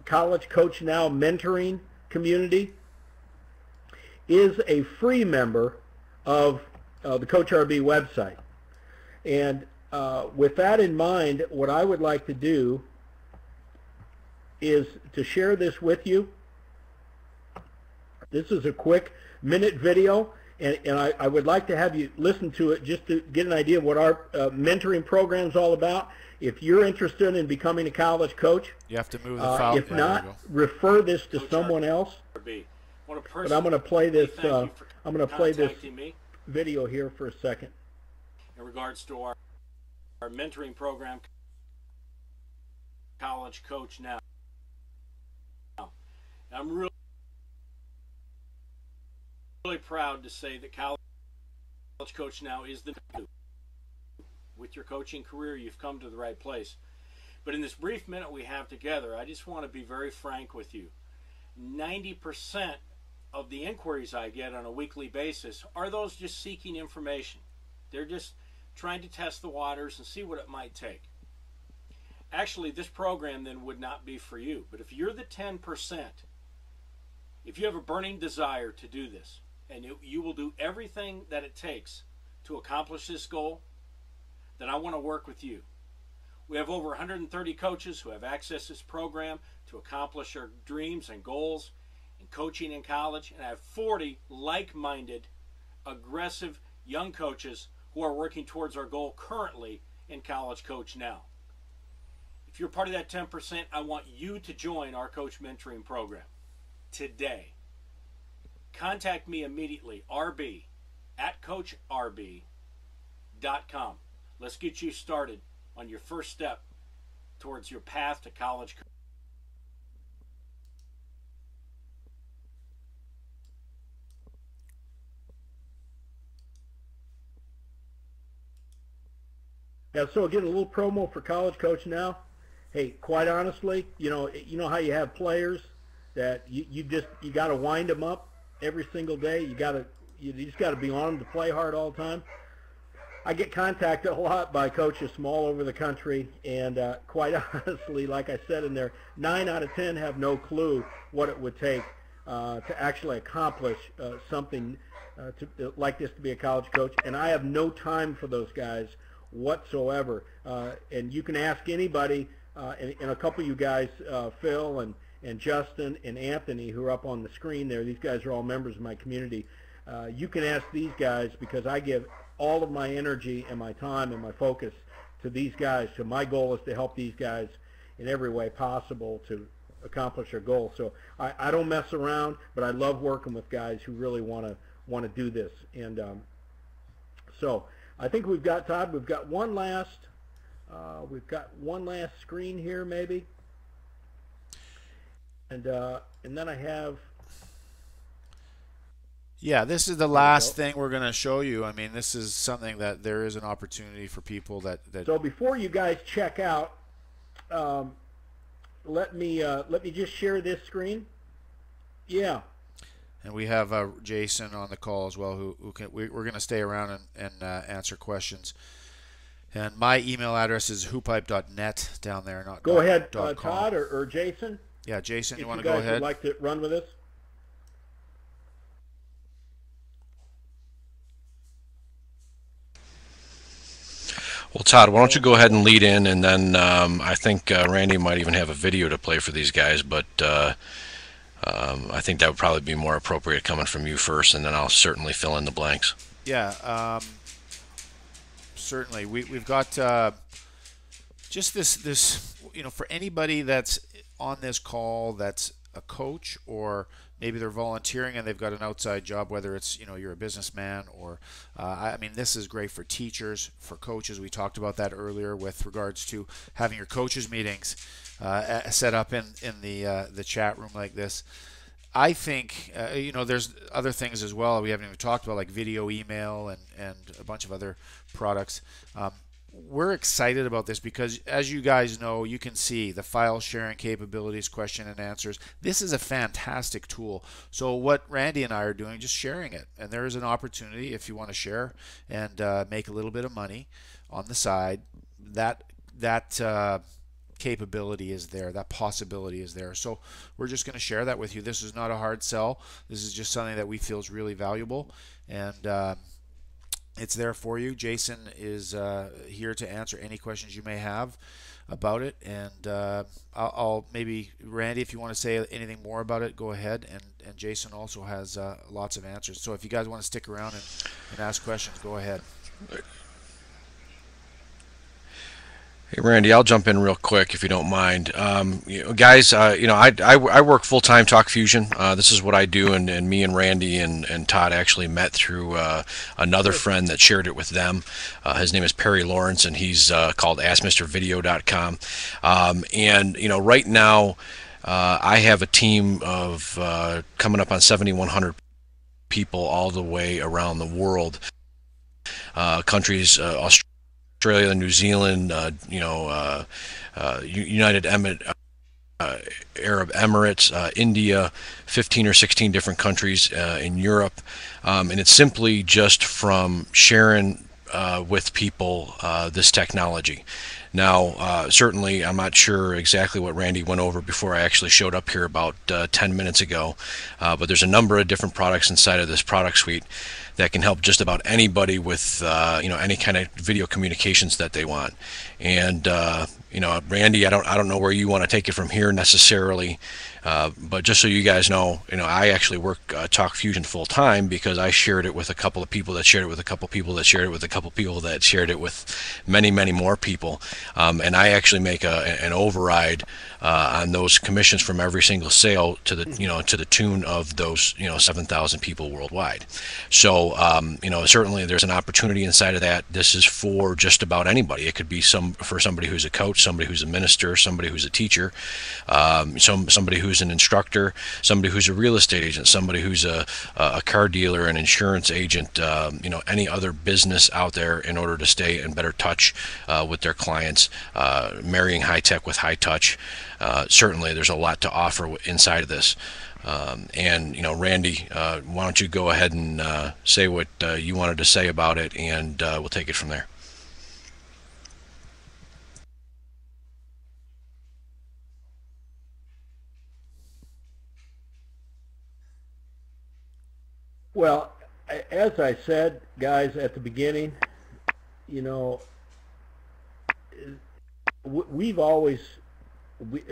College Coach Now mentoring community is a free member of the Coach RB website. And with that in mind, what I would like to do is to share this with you. This is a quick minute video, and I would like to have you listen to it just to get an idea of what our mentoring program is all about. If you're interested in becoming a college coach, you have to move the file. If not, refer this to someone else. But I'm going to play this. I'm going to play this video here for a second. In regards to our mentoring program, College Coach Now. I'm really proud to say that College Coach Now is the new. With your coaching career, you've come to the right place. But in this brief minute we have together, I just want to be very frank with you. 90% of the inquiries I get on a weekly basis are those just seeking information. They're just trying to test the waters and see what it might take. Actually, this program then would not be for you. But if you're the 10%, if you have a burning desire to do this, and you will do everything that it takes to accomplish this goal, then I want to work with you. We have over 130 coaches who have access to this program to accomplish their dreams and goals in coaching in college, and I have 40 like-minded, aggressive young coaches who are working towards our goal currently in College Coach Now. If you're part of that 10%, I want you to join our coach mentoring program today. Contact me immediately, rb@coachrb.com. Let's get you started on your first step towards your path to college. Yeah, so again, a little promo for College Coach Now. Hey, quite honestly, you know how you have players that you got to wind them up every single day. You just got to be on them to play hard all the time. I get contacted a lot by coaches from all over the country, and quite honestly, like I said in there, 9 out of 10 have no clue what it would take to actually accomplish something like this, to be a college coach. And I have no time for those guys whatsoever. And you can ask anybody, and a couple of you guys, Phil and Justin and Anthony, who are up on the screen there. These guys are all members of my community. You can ask these guys, because I give all of my energy and my time and my focus to these guys. So my goal is to help these guys in every way possible to accomplish their goal. So I don't mess around, but I love working with guys who really want to do this. And so I think we've got, Todd, we've got one last screen here maybe. And then I have. Yeah, this is the last thing we're going to show you. I mean, this is something that there is an opportunity for people that. So before you guys check out, let me just share this screen. Yeah. And we have Jason on the call as well, who can. We're going to stay around and answer questions. And my email address is hooppipe.net down there. Not go ahead, .com. Todd or Jason. Yeah, Jason, you want to go ahead? If you guys would like to run with us. Well, Todd, why don't you go ahead and lead in, and then I think Randy might even have a video to play for these guys, but I think that would probably be more appropriate coming from you first, and then I'll certainly fill in the blanks. Yeah, certainly. We've got just this, for anybody that's on this call that's a coach, or maybe they're volunteering and they've got an outside job, whether it's, you're a businessman or, I mean, this is great for teachers, for coaches. We talked about that earlier with regards to having your coaches meetings set up in the chat room like this. I think, there's other things as well we haven't even talked about, like video email and a bunch of other products. We're excited about this because, as you guys know, you can see the file sharing capabilities, question and answers. This is a fantastic tool. So what Randy and I are doing, just sharing it. And there is an opportunity, if you want to share and make a little bit of money on the side, that capability is there, that possibility is there. So we're just going to share that with you. This is not a hard sell. This is just something that we feel is really valuable, and it's there for you. Jason is here to answer any questions you may have about it, and I'll maybe, Randy, if you want to say anything more about it, go ahead, and Jason also has lots of answers. So if you guys want to stick around and ask questions, go ahead. Hey, Randy, I'll jump in real quick if you don't mind. Guys, I work full-time Talk Fusion. This is what I do, and me and Randy and Todd actually met through another friend that shared it with them. His name is Perry Lawrence, and he's called AskMrVideo.com. And right now, I have a team of coming up on 7,100 people all the way around the world, countries, Australia, New Zealand, United Arab Emirates, India, 15 or 16 different countries in Europe, and it's simply just from sharing with people this technology. Now, certainly, I'm not sure exactly what Randy went over before I actually showed up here about 10 minutes ago, but there's a number of different products inside of this product suite that can help just about anybody with any kind of video communications that they want. And Randy, I don't know where you want to take it from here necessarily, but just so you guys know, I actually work Talk Fusion full time because I shared it with a couple of people that shared it with a couple of people that shared it with a couple of people that shared it with many more people, and I actually make an override on those commissions from every single sale to the to the tune of those 7,000 people worldwide. So certainly there's an opportunity inside of that. This is for just about anybody. It could be for somebody who's a coach, somebody who's a minister, somebody who's a teacher, somebody who's an instructor, somebody who's a real estate agent, somebody who's a car dealer, an insurance agent, any other business out there, in order to stay in better touch with their clients, marrying high tech with high touch. Certainly there's a lot to offer inside of this. Randy, why don't you go ahead and say what you wanted to say about it, and we'll take it from there. Well, as I said, guys, at the beginning, we've always,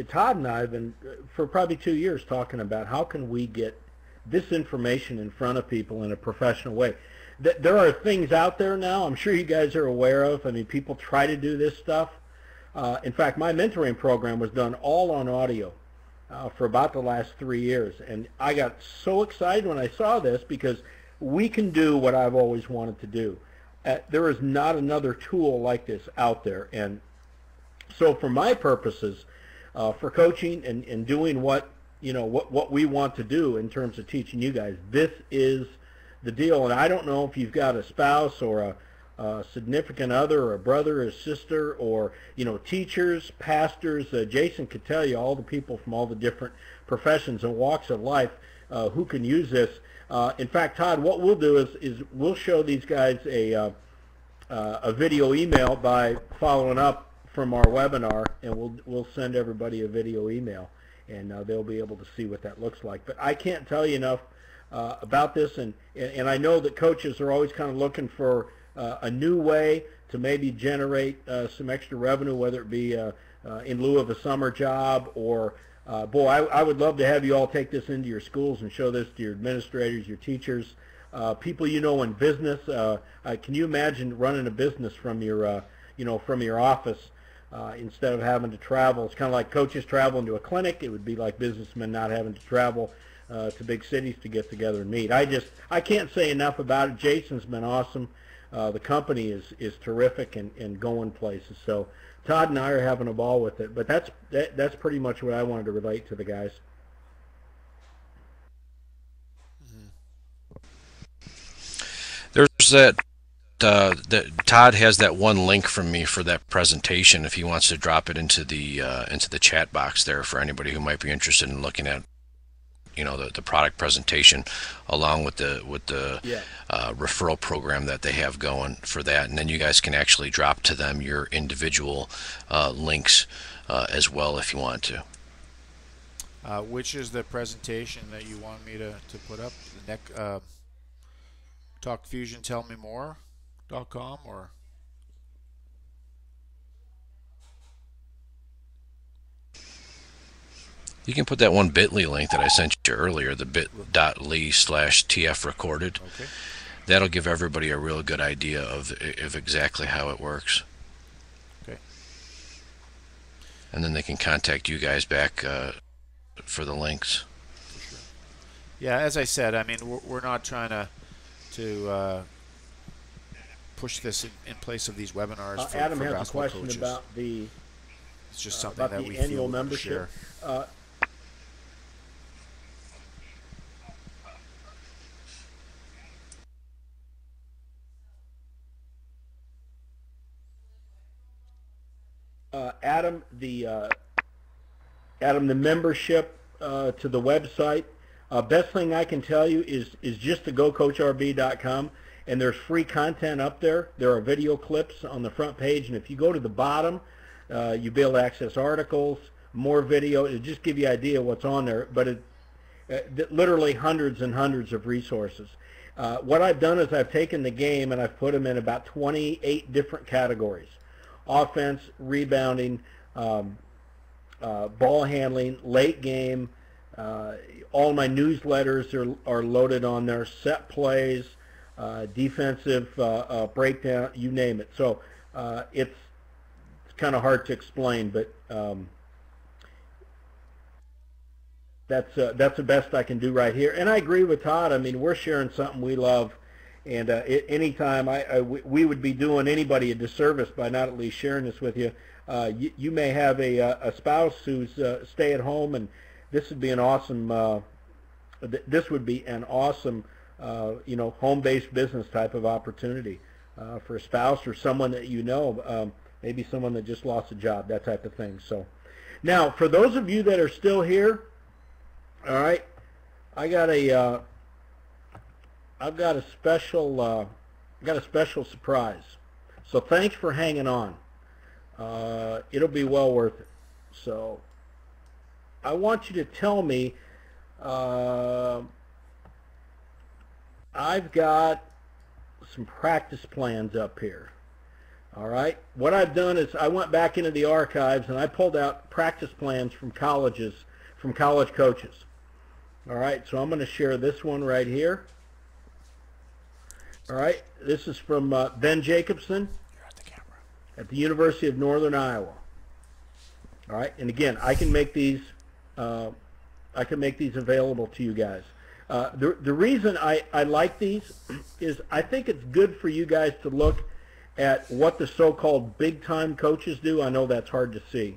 Todd and I have been for probably 2 years talking about how can we get this information in front of people in a professional way. There are things out there now I'm sure you guys are aware of. I mean, people try to do this stuff. In fact, my mentoring program was done all on audio for about the last 3 years, and I got so excited when I saw this because we can do what I've always wanted to do. There is not another tool like this out there, and so for my purposes, for coaching and doing what we want to do in terms of teaching you guys, this is the deal. And I don't know if you've got a spouse or a significant other or a brother or sister or teachers, pastors. Jason could tell you all the people from all the different professions and walks of life who can use this. In fact, Todd, what we'll do is we'll show these guys a video email by following up from our webinar, and we'll send everybody a video email, and they'll be able to see what that looks like. But I can't tell you enough about this, and I know that coaches are always kind of looking for a new way to maybe generate some extra revenue, whether it be in lieu of a summer job or boy, I would love to have you all take this into your schools and show this to your administrators, your teachers, people you know in business. Can you imagine running a business from your from your office instead of having to travel? It's kind of like coaches traveling to a clinic. It would be like businessmen not having to travel to big cities to get together and meet. I can't say enough about it. Jason's been awesome. The company is terrific and going places. So Todd and I are having a ball with it. But that's pretty much what I wanted to relate to the guys. There's that Todd has that one link from me for that presentation. If he wants to drop it into the chat box there for anybody who might be interested in looking at the product presentation along with the referral program that they have going for that, and then you guys can actually drop to them your individual links as well if you want to. Which is the presentation that you want me to put up? The next TalkFusionTellMeMore.com or? You can put that one bit.ly link that I sent you earlier, the bit.ly/tfrecorded. Okay. That'll give everybody a real good idea of exactly how it works. Okay. And then they can contact you guys back for the links. For sure. Yeah, as I said, I mean, we're not trying to push this in place of these webinars for Adam for has a basketball question coaches. about the It's just something that we annual feel membership. Share. Adam, the membership to the website. Best thing I can tell you is just to go coachrb.com, and there's free content up there. There are video clips on the front page, and if you go to the bottom, you'll be able to access articles, more video. It'll just give you an idea of what's on there, but literally hundreds and hundreds of resources. What I've done is I've taken the game and I've put them in about 28 different categories: offense, rebounding, ball handling, late game. All my newsletters are loaded on there, set plays, defensive breakdown, you name it. So it's kind of hard to explain, but that's the best I can do right here. And I agree with Todd. I mean, we're sharing something we love, and anytime we would be doing anybody a disservice by not at least sharing this with you. You may have a spouse who's stay at home, and this would be an awesome home-based business type of opportunity for a spouse or someone that maybe someone that just lost a job, that type of thing. So now, for those of you that are still here, all right, I've got a special surprise. So thanks for hanging on. It'll be well worth it. So I want you to tell me, I've got some practice plans up here. All right. What I've done is I went back into the archives and I pulled out practice plans from college coaches. All right. So I'm going to share this one right here. All right. This is from Ben Jacobson at the University of Northern Iowa. All right. And again, I can make these available to you guys. The reason I like these is I think it's good for you guys to look at what the so-called big-time coaches do. I know that's hard to see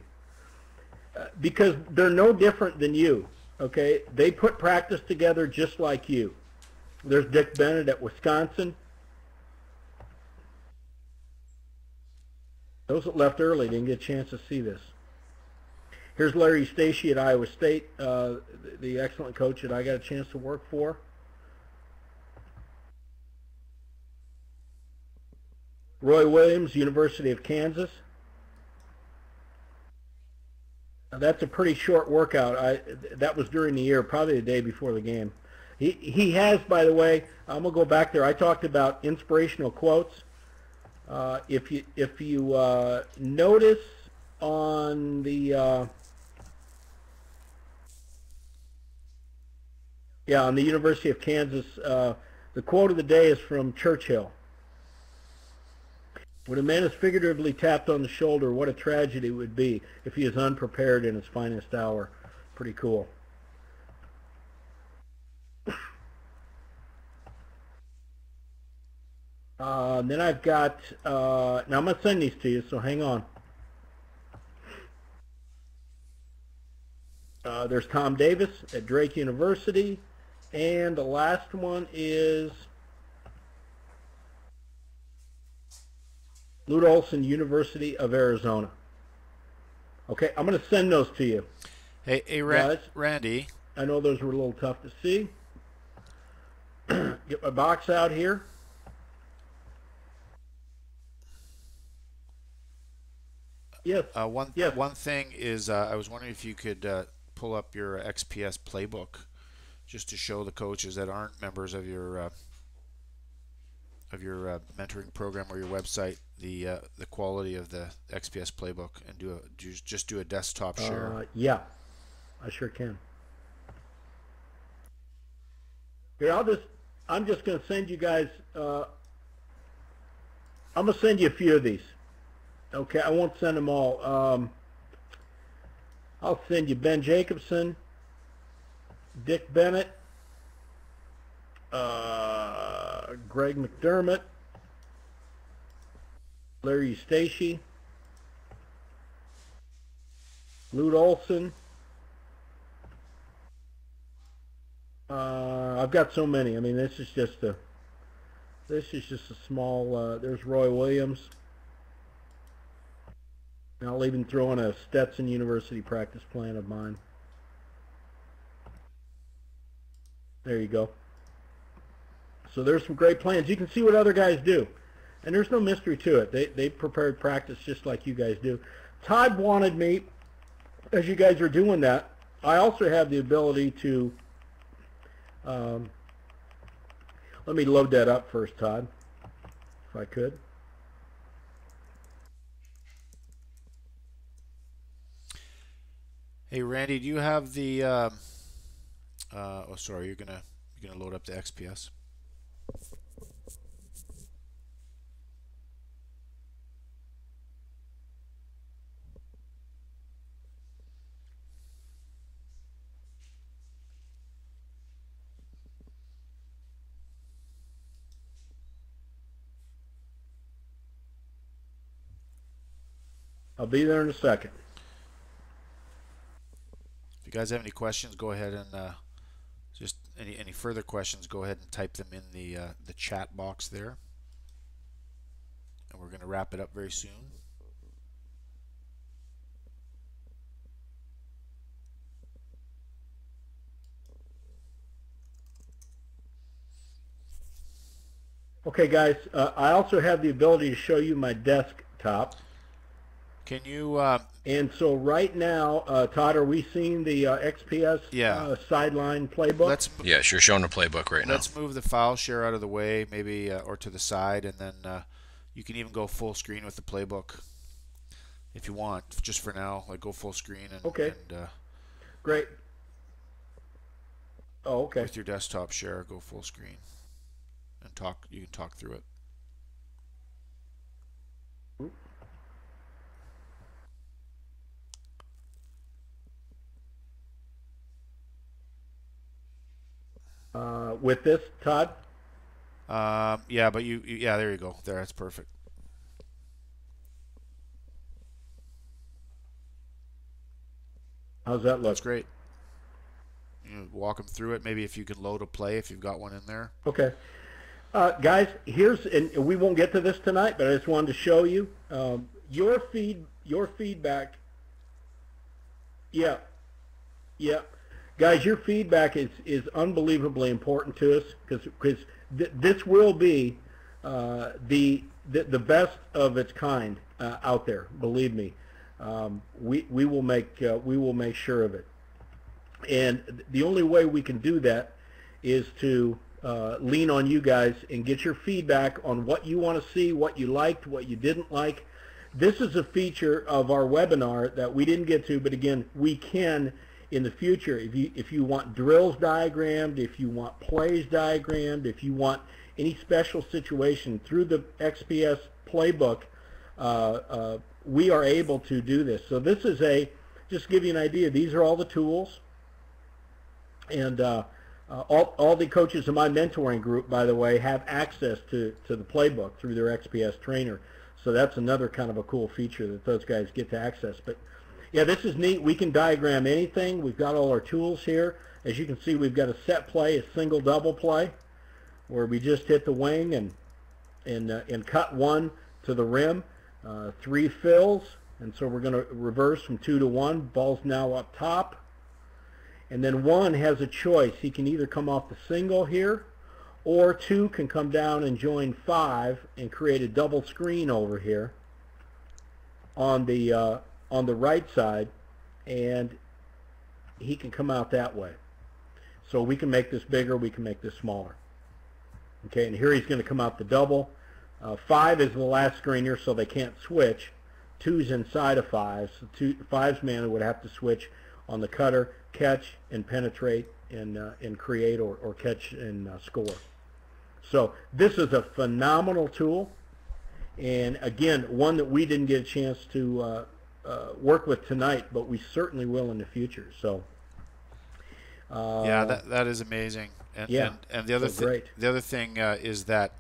because they're no different than you, okay? They put practice together just like you. There's Dick Bennett at Wisconsin. Those that left early didn't get a chance to see this. Here's Larry Stacey at Iowa State, the excellent coach that I got a chance to work for. Roy Williams, University of Kansas. Now, that's a pretty short workout. That was during the year, probably the day before the game. He has, by the way, I'm going to go back there. I talked about inspirational quotes. If you notice on the on the University of Kansas, the quote of the day is from Churchill. When a man is figuratively tapped on the shoulder, what a tragedy it would be if he is unprepared in his finest hour. Pretty cool. Then I've got, now I'm going to send these to you, so hang on. There's Tom Davis at Drake University, and the last one is Lute Olson, University of Arizona. Okay, I'm going to send those to you. Hey, Randy. I know those were a little tough to see. Get my box out here. Yes. One thing is, I was wondering if you could pull up your XPS playbook, just to show the coaches that aren't members of your mentoring program or your website the quality of the XPS playbook, and just do a desktop share. Yeah, I sure can. Here, I'm just going to send you guys. I'm going to send you a few of these. Okay, I won't send them all. I'll send you Ben Jacobson, Dick Bennett, Greg McDermott, Larry Eustace, Lute Olson. I've got so many. I mean, this is just a small. There's Roy Williams. And I'll even throw in a Stetson University practice plan of mine. There you go. So there's some great plans. You can see what other guys do. And there's no mystery to it. They prepared practice just like you guys do. Todd wanted me, as you guys are doing that, I also have the ability to, let me load that up first, Todd, if I could. Hey Randy, do you have the? Oh, sorry. You're gonna load up the XPS. I'll be there in a second. If you guys have any questions, go ahead and just any further questions, go ahead and type them in the chat box there. And we're going to wrap it up very soon. Okay, guys, I also have the ability to show you my desktop. Can you? And so right now, Todd, are we seeing the XPS sideline playbook? Yes, you're showing a playbook right now. Let's move the file share out of the way, maybe, or to the side, and then you can even go full screen with the playbook if you want. Just for now, like go full screen and. Okay. And, great. Oh, okay. With your desktop share, go full screen, and talk. You can talk through it. With this, Todd? Yeah, but yeah, there you go. There, that's perfect. How's that look? That's great. You walk them through it. Maybe if you could load a play, if you've got one in there. Okay. Guys, and we won't get to this tonight, but I just wanted to show you your feedback. Yeah. Guys, your feedback is unbelievably important to us because this will be the best of its kind out there. Believe me, we will make sure of it. And the only way we can do that is to lean on you guys and get your feedback on what you want to see, what you liked, what you didn't like. This is a feature of our webinar that we didn't get to, but again, we can in the future. If you want drills diagrammed, if you want plays diagrammed, if you want any special situation through the XPS playbook, we are able to do this. So this is just to give you an idea, these are all the tools. And all the coaches in my mentoring group, by the way, have access to the playbook through their XPS trainer. So that's another kind of a cool feature that those guys get to access. But yeah, this is neat. We can diagram anything. We've got all our tools here. As you can see, we've got a set play, a single double play, where we just hit the wing and cut one to the rim. 3 fills, and so we're going to reverse from 2 to 1. Ball's now up top. And then 1 has a choice. He can either come off the single here, or 2 can come down and join 5 and create a double screen over here on the right side, and he can come out that way. So we can make this bigger, we can make this smaller. Okay, and here he's going to come out the double. 5 is the last screener, so they can't switch. 2's inside of 5, so 5's man would have to switch on the cutter, catch and penetrate and create or catch and score. So this is a phenomenal tool, and again, one that we didn't get a chance to work with tonight, but we certainly will in the future. So yeah, that is amazing. And, yeah, and the other thing is that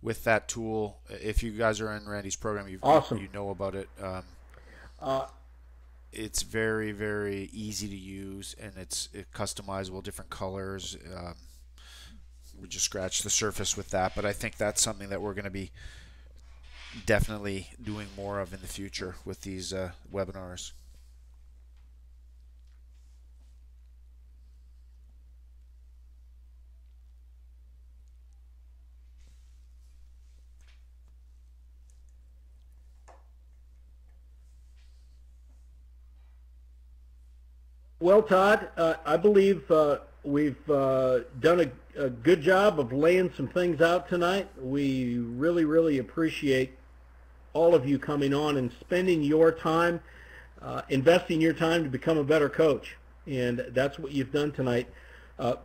with that tool, if you guys are in Randy's program, you know about it. It's very, very easy to use, and it's customizable, different colors. We just scratched the surface with that, but I think that's something that we're going to be definitely doing more of in the future with these webinars. Well, Todd, I believe we've done a good job of laying some things out tonight. We really, really appreciate all of you coming on and spending your time, investing your time to become a better coach. And that's what you've done tonight.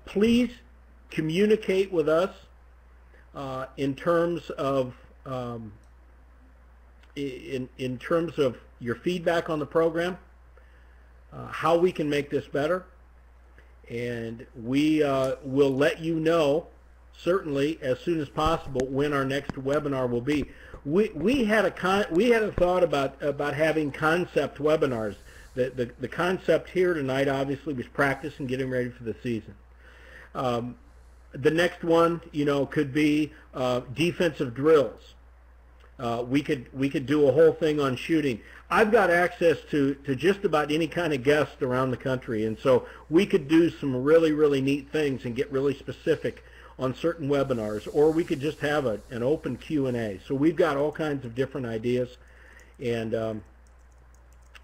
Please communicate with us in terms of in terms of your feedback on the program. How we can make this better, and we will let you know certainly as soon as possible when our next webinar will be. We had a thought about having concept webinars. The concept here tonight obviously was practice and getting ready for the season. The next one, could be defensive drills. We could do a whole thing on shooting. I've got access to just about any kind of guest around the country, and so we could do some really, really neat things and get really specific on certain webinars, or we could just have an open Q&A. So we've got all kinds of different ideas. And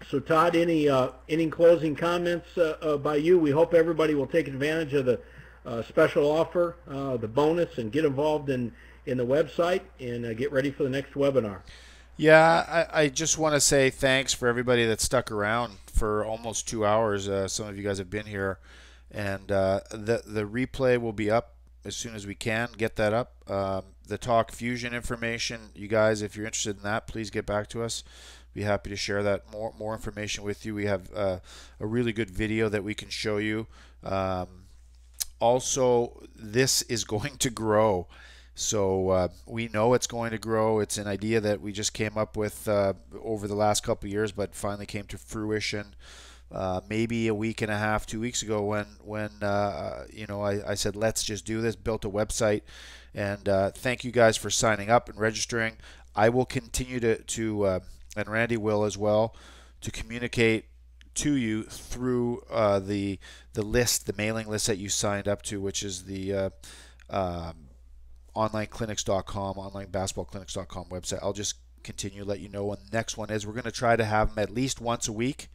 so Todd, any closing comments by you? We hope everybody will take advantage of the special offer, the bonus, and get involved in the website and get ready for the next webinar. Yeah, I just want to say thanks for everybody that stuck around for almost 2 hours. Some of you guys have been here, and the replay will be up as soon as we can get that up. The Talk Fusion information, you guys, if you're interested in that, please get back to us. Be happy to share that more information with you. We have a really good video that we can show you. Also, this is going to grow. So we know it's going to grow. It's an idea that we just came up with over the last couple of years, but finally came to fruition maybe a week and a half, 2 weeks ago when I said, let's just do this, built a website. And thank you guys for signing up and registering. I will continue to and Randy will as well, to communicate to you through the list, the mailing list that you signed up to, which is the onlineclinics.com, onlinebasketballclinics.com website. I'll just continue to let you know when the next one is. We're going to try to have them at least once a week,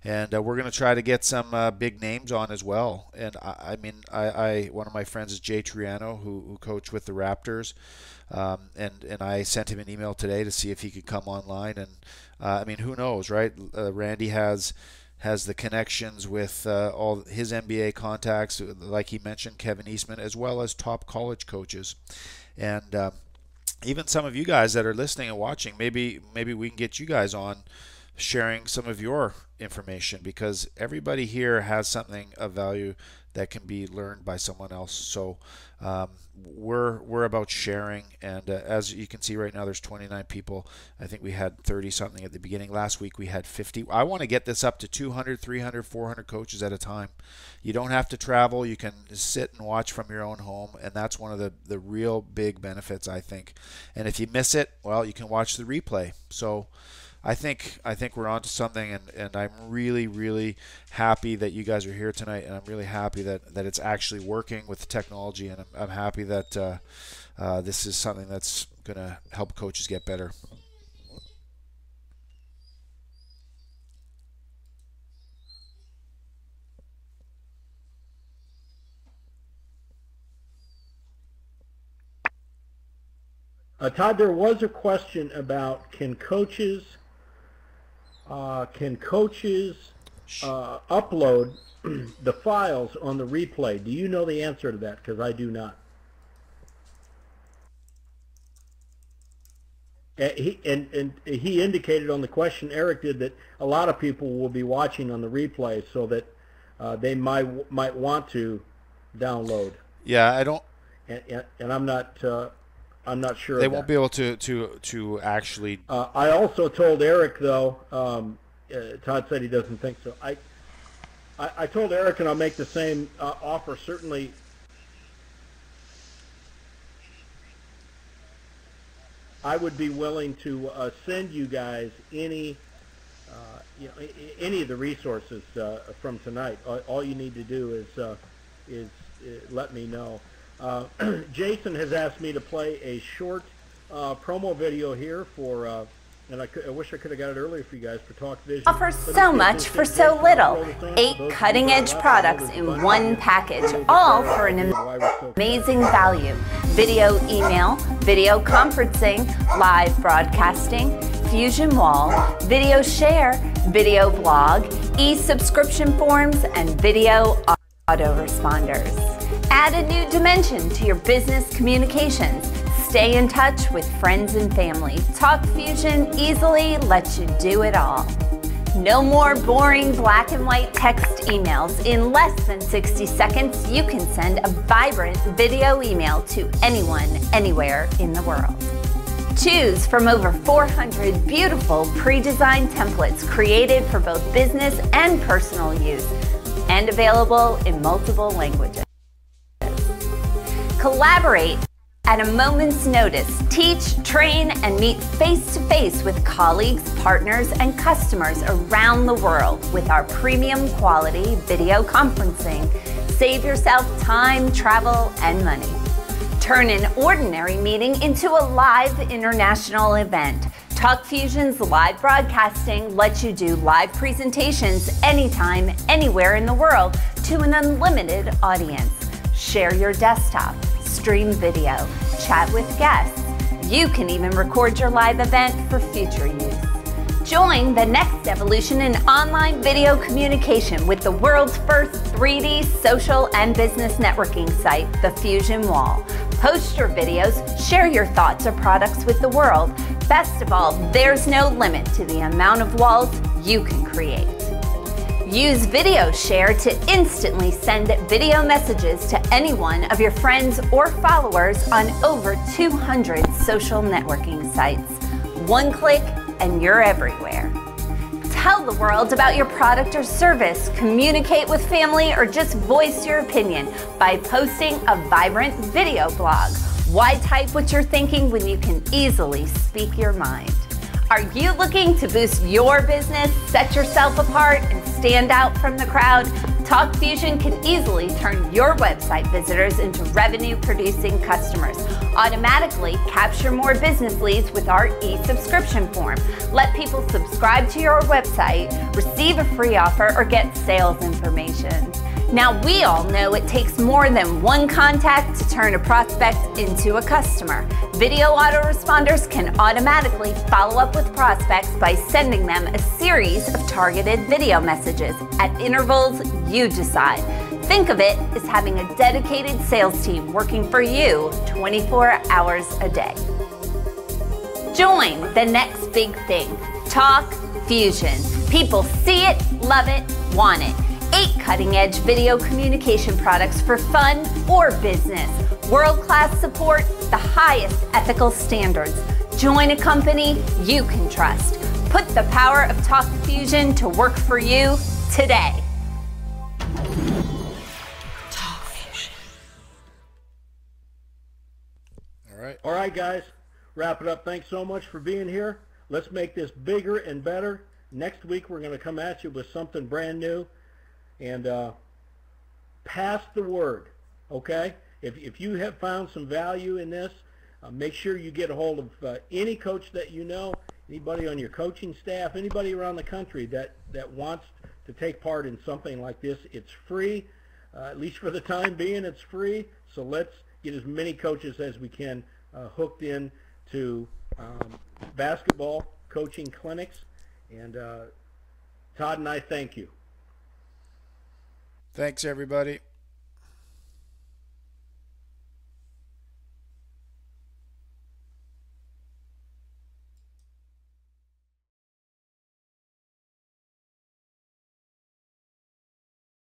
And we're going to try to get some big names on as well. And I mean, one of my friends is Jay Triano, who coached with the Raptors. And I sent him an email today to see if he could come online. And I mean, who knows, right? Randy has the connections with all his NBA contacts, like he mentioned, Kevin Eastman, as well as top college coaches. And even some of you guys that are listening and watching, maybe we can get you guys on sharing some of your information, because everybody here has something of value that can be learned by someone else. So we're about sharing, and as you can see right now, there's 29 people. I think we had 30 something at the beginning. Last week we had 50. I want to get this up to 200, 300, 400 coaches at a time. You don't have to travel. You can sit and watch from your own home, and that's one of the real big benefits, I think. And if you miss it, well, you can watch the replay. So I think we're on to something, and I'm really, really happy that you guys are here tonight, and I'm really happy that it's actually working with the technology, and I'm happy that this is something that's going to help coaches get better. Todd, there was a question about can coaches upload the files on the replay? Do you know the answer to that? Because I do not. He indicated on the question, Eric did, that a lot of people will be watching on the replay, so that they might want to download. Yeah, I don't. And I'm not sure. They won't be able to actually. I also told Eric, though. Todd said he doesn't think so. I told Eric, and I'll make the same offer. Certainly, I would be willing to send you guys any of the resources from tonight. All you need to do is let me know. Jason has asked me to play a short promo video here for, and I wish I could have got it earlier for you guys, for Talk Vision. Offers so much for so little. 8 cutting-edge products in one package, all for an amazing value. Video email, video conferencing, live broadcasting, Fusion Wall, video share, video blog, e-subscription forms, and video autoresponders. Add a new dimension to your business communications. Stay in touch with friends and family. Talk Fusion easily lets you do it all. No more boring black and white text emails. In less than 60 seconds, you can send a vibrant video email to anyone, anywhere in the world. Choose from over 400 beautiful pre-designed templates created for both business and personal use, and available in multiple languages. Collaborate at a moment's notice. Teach, train, and meet face-to-face with colleagues, partners, and customers around the world with our premium quality video conferencing. Save yourself time, travel, and money. Turn an ordinary meeting into a live international event. Talk Fusion's live broadcasting lets you do live presentations anytime, anywhere in the world to an unlimited audience. Share your desktop, stream video, chat with guests. You can even record your live event for future use. Join the next evolution in online video communication with the world's first 3D social and business networking site, the Fusion Wall. Post your videos, share your thoughts or products with the world. Best of all, there's no limit to the amount of walls you can create. Use Video Share to instantly send video messages to any one of your friends or followers on over 200 social networking sites. One click and you're everywhere. Tell the world about your product or service, communicate with family, or just voice your opinion by posting a vibrant video blog. Why type what you're thinking when you can easily speak your mind? Are you looking to boost your business, set yourself apart, and stand out from the crowd? TalkFusion can easily turn your website visitors into revenue-producing customers. Automatically capture more business leads with our e-subscription form. Let people subscribe to your website, receive a free offer, or get sales information. Now, we all know it takes more than one contact to turn a prospect into a customer. Video autoresponders can automatically follow up with prospects by sending them a series of targeted video messages at intervals you decide. Think of it as having a dedicated sales team working for you 24 hours a day. Join the next big thing, TalkFusion. People see it, love it, want it. 8 cutting-edge video communication products for fun or business. World-class support, the highest ethical standards. Join a company you can trust. Put the power of TalkFusion to work for you today. All right, guys, wrap it up. Thanks so much for being here. Let's make this bigger and better. Next week, we're going to come at you with something brand new. And pass the word, okay? If you have found some value in this, make sure you get a hold of any coach that you know, anybody on your coaching staff, anybody around the country that wants to take part in something like this. It's free, at least for the time being, it's free. So let's get as many coaches as we can hooked in to basketball coaching clinics. And Todd and I thank you. Thanks, everybody.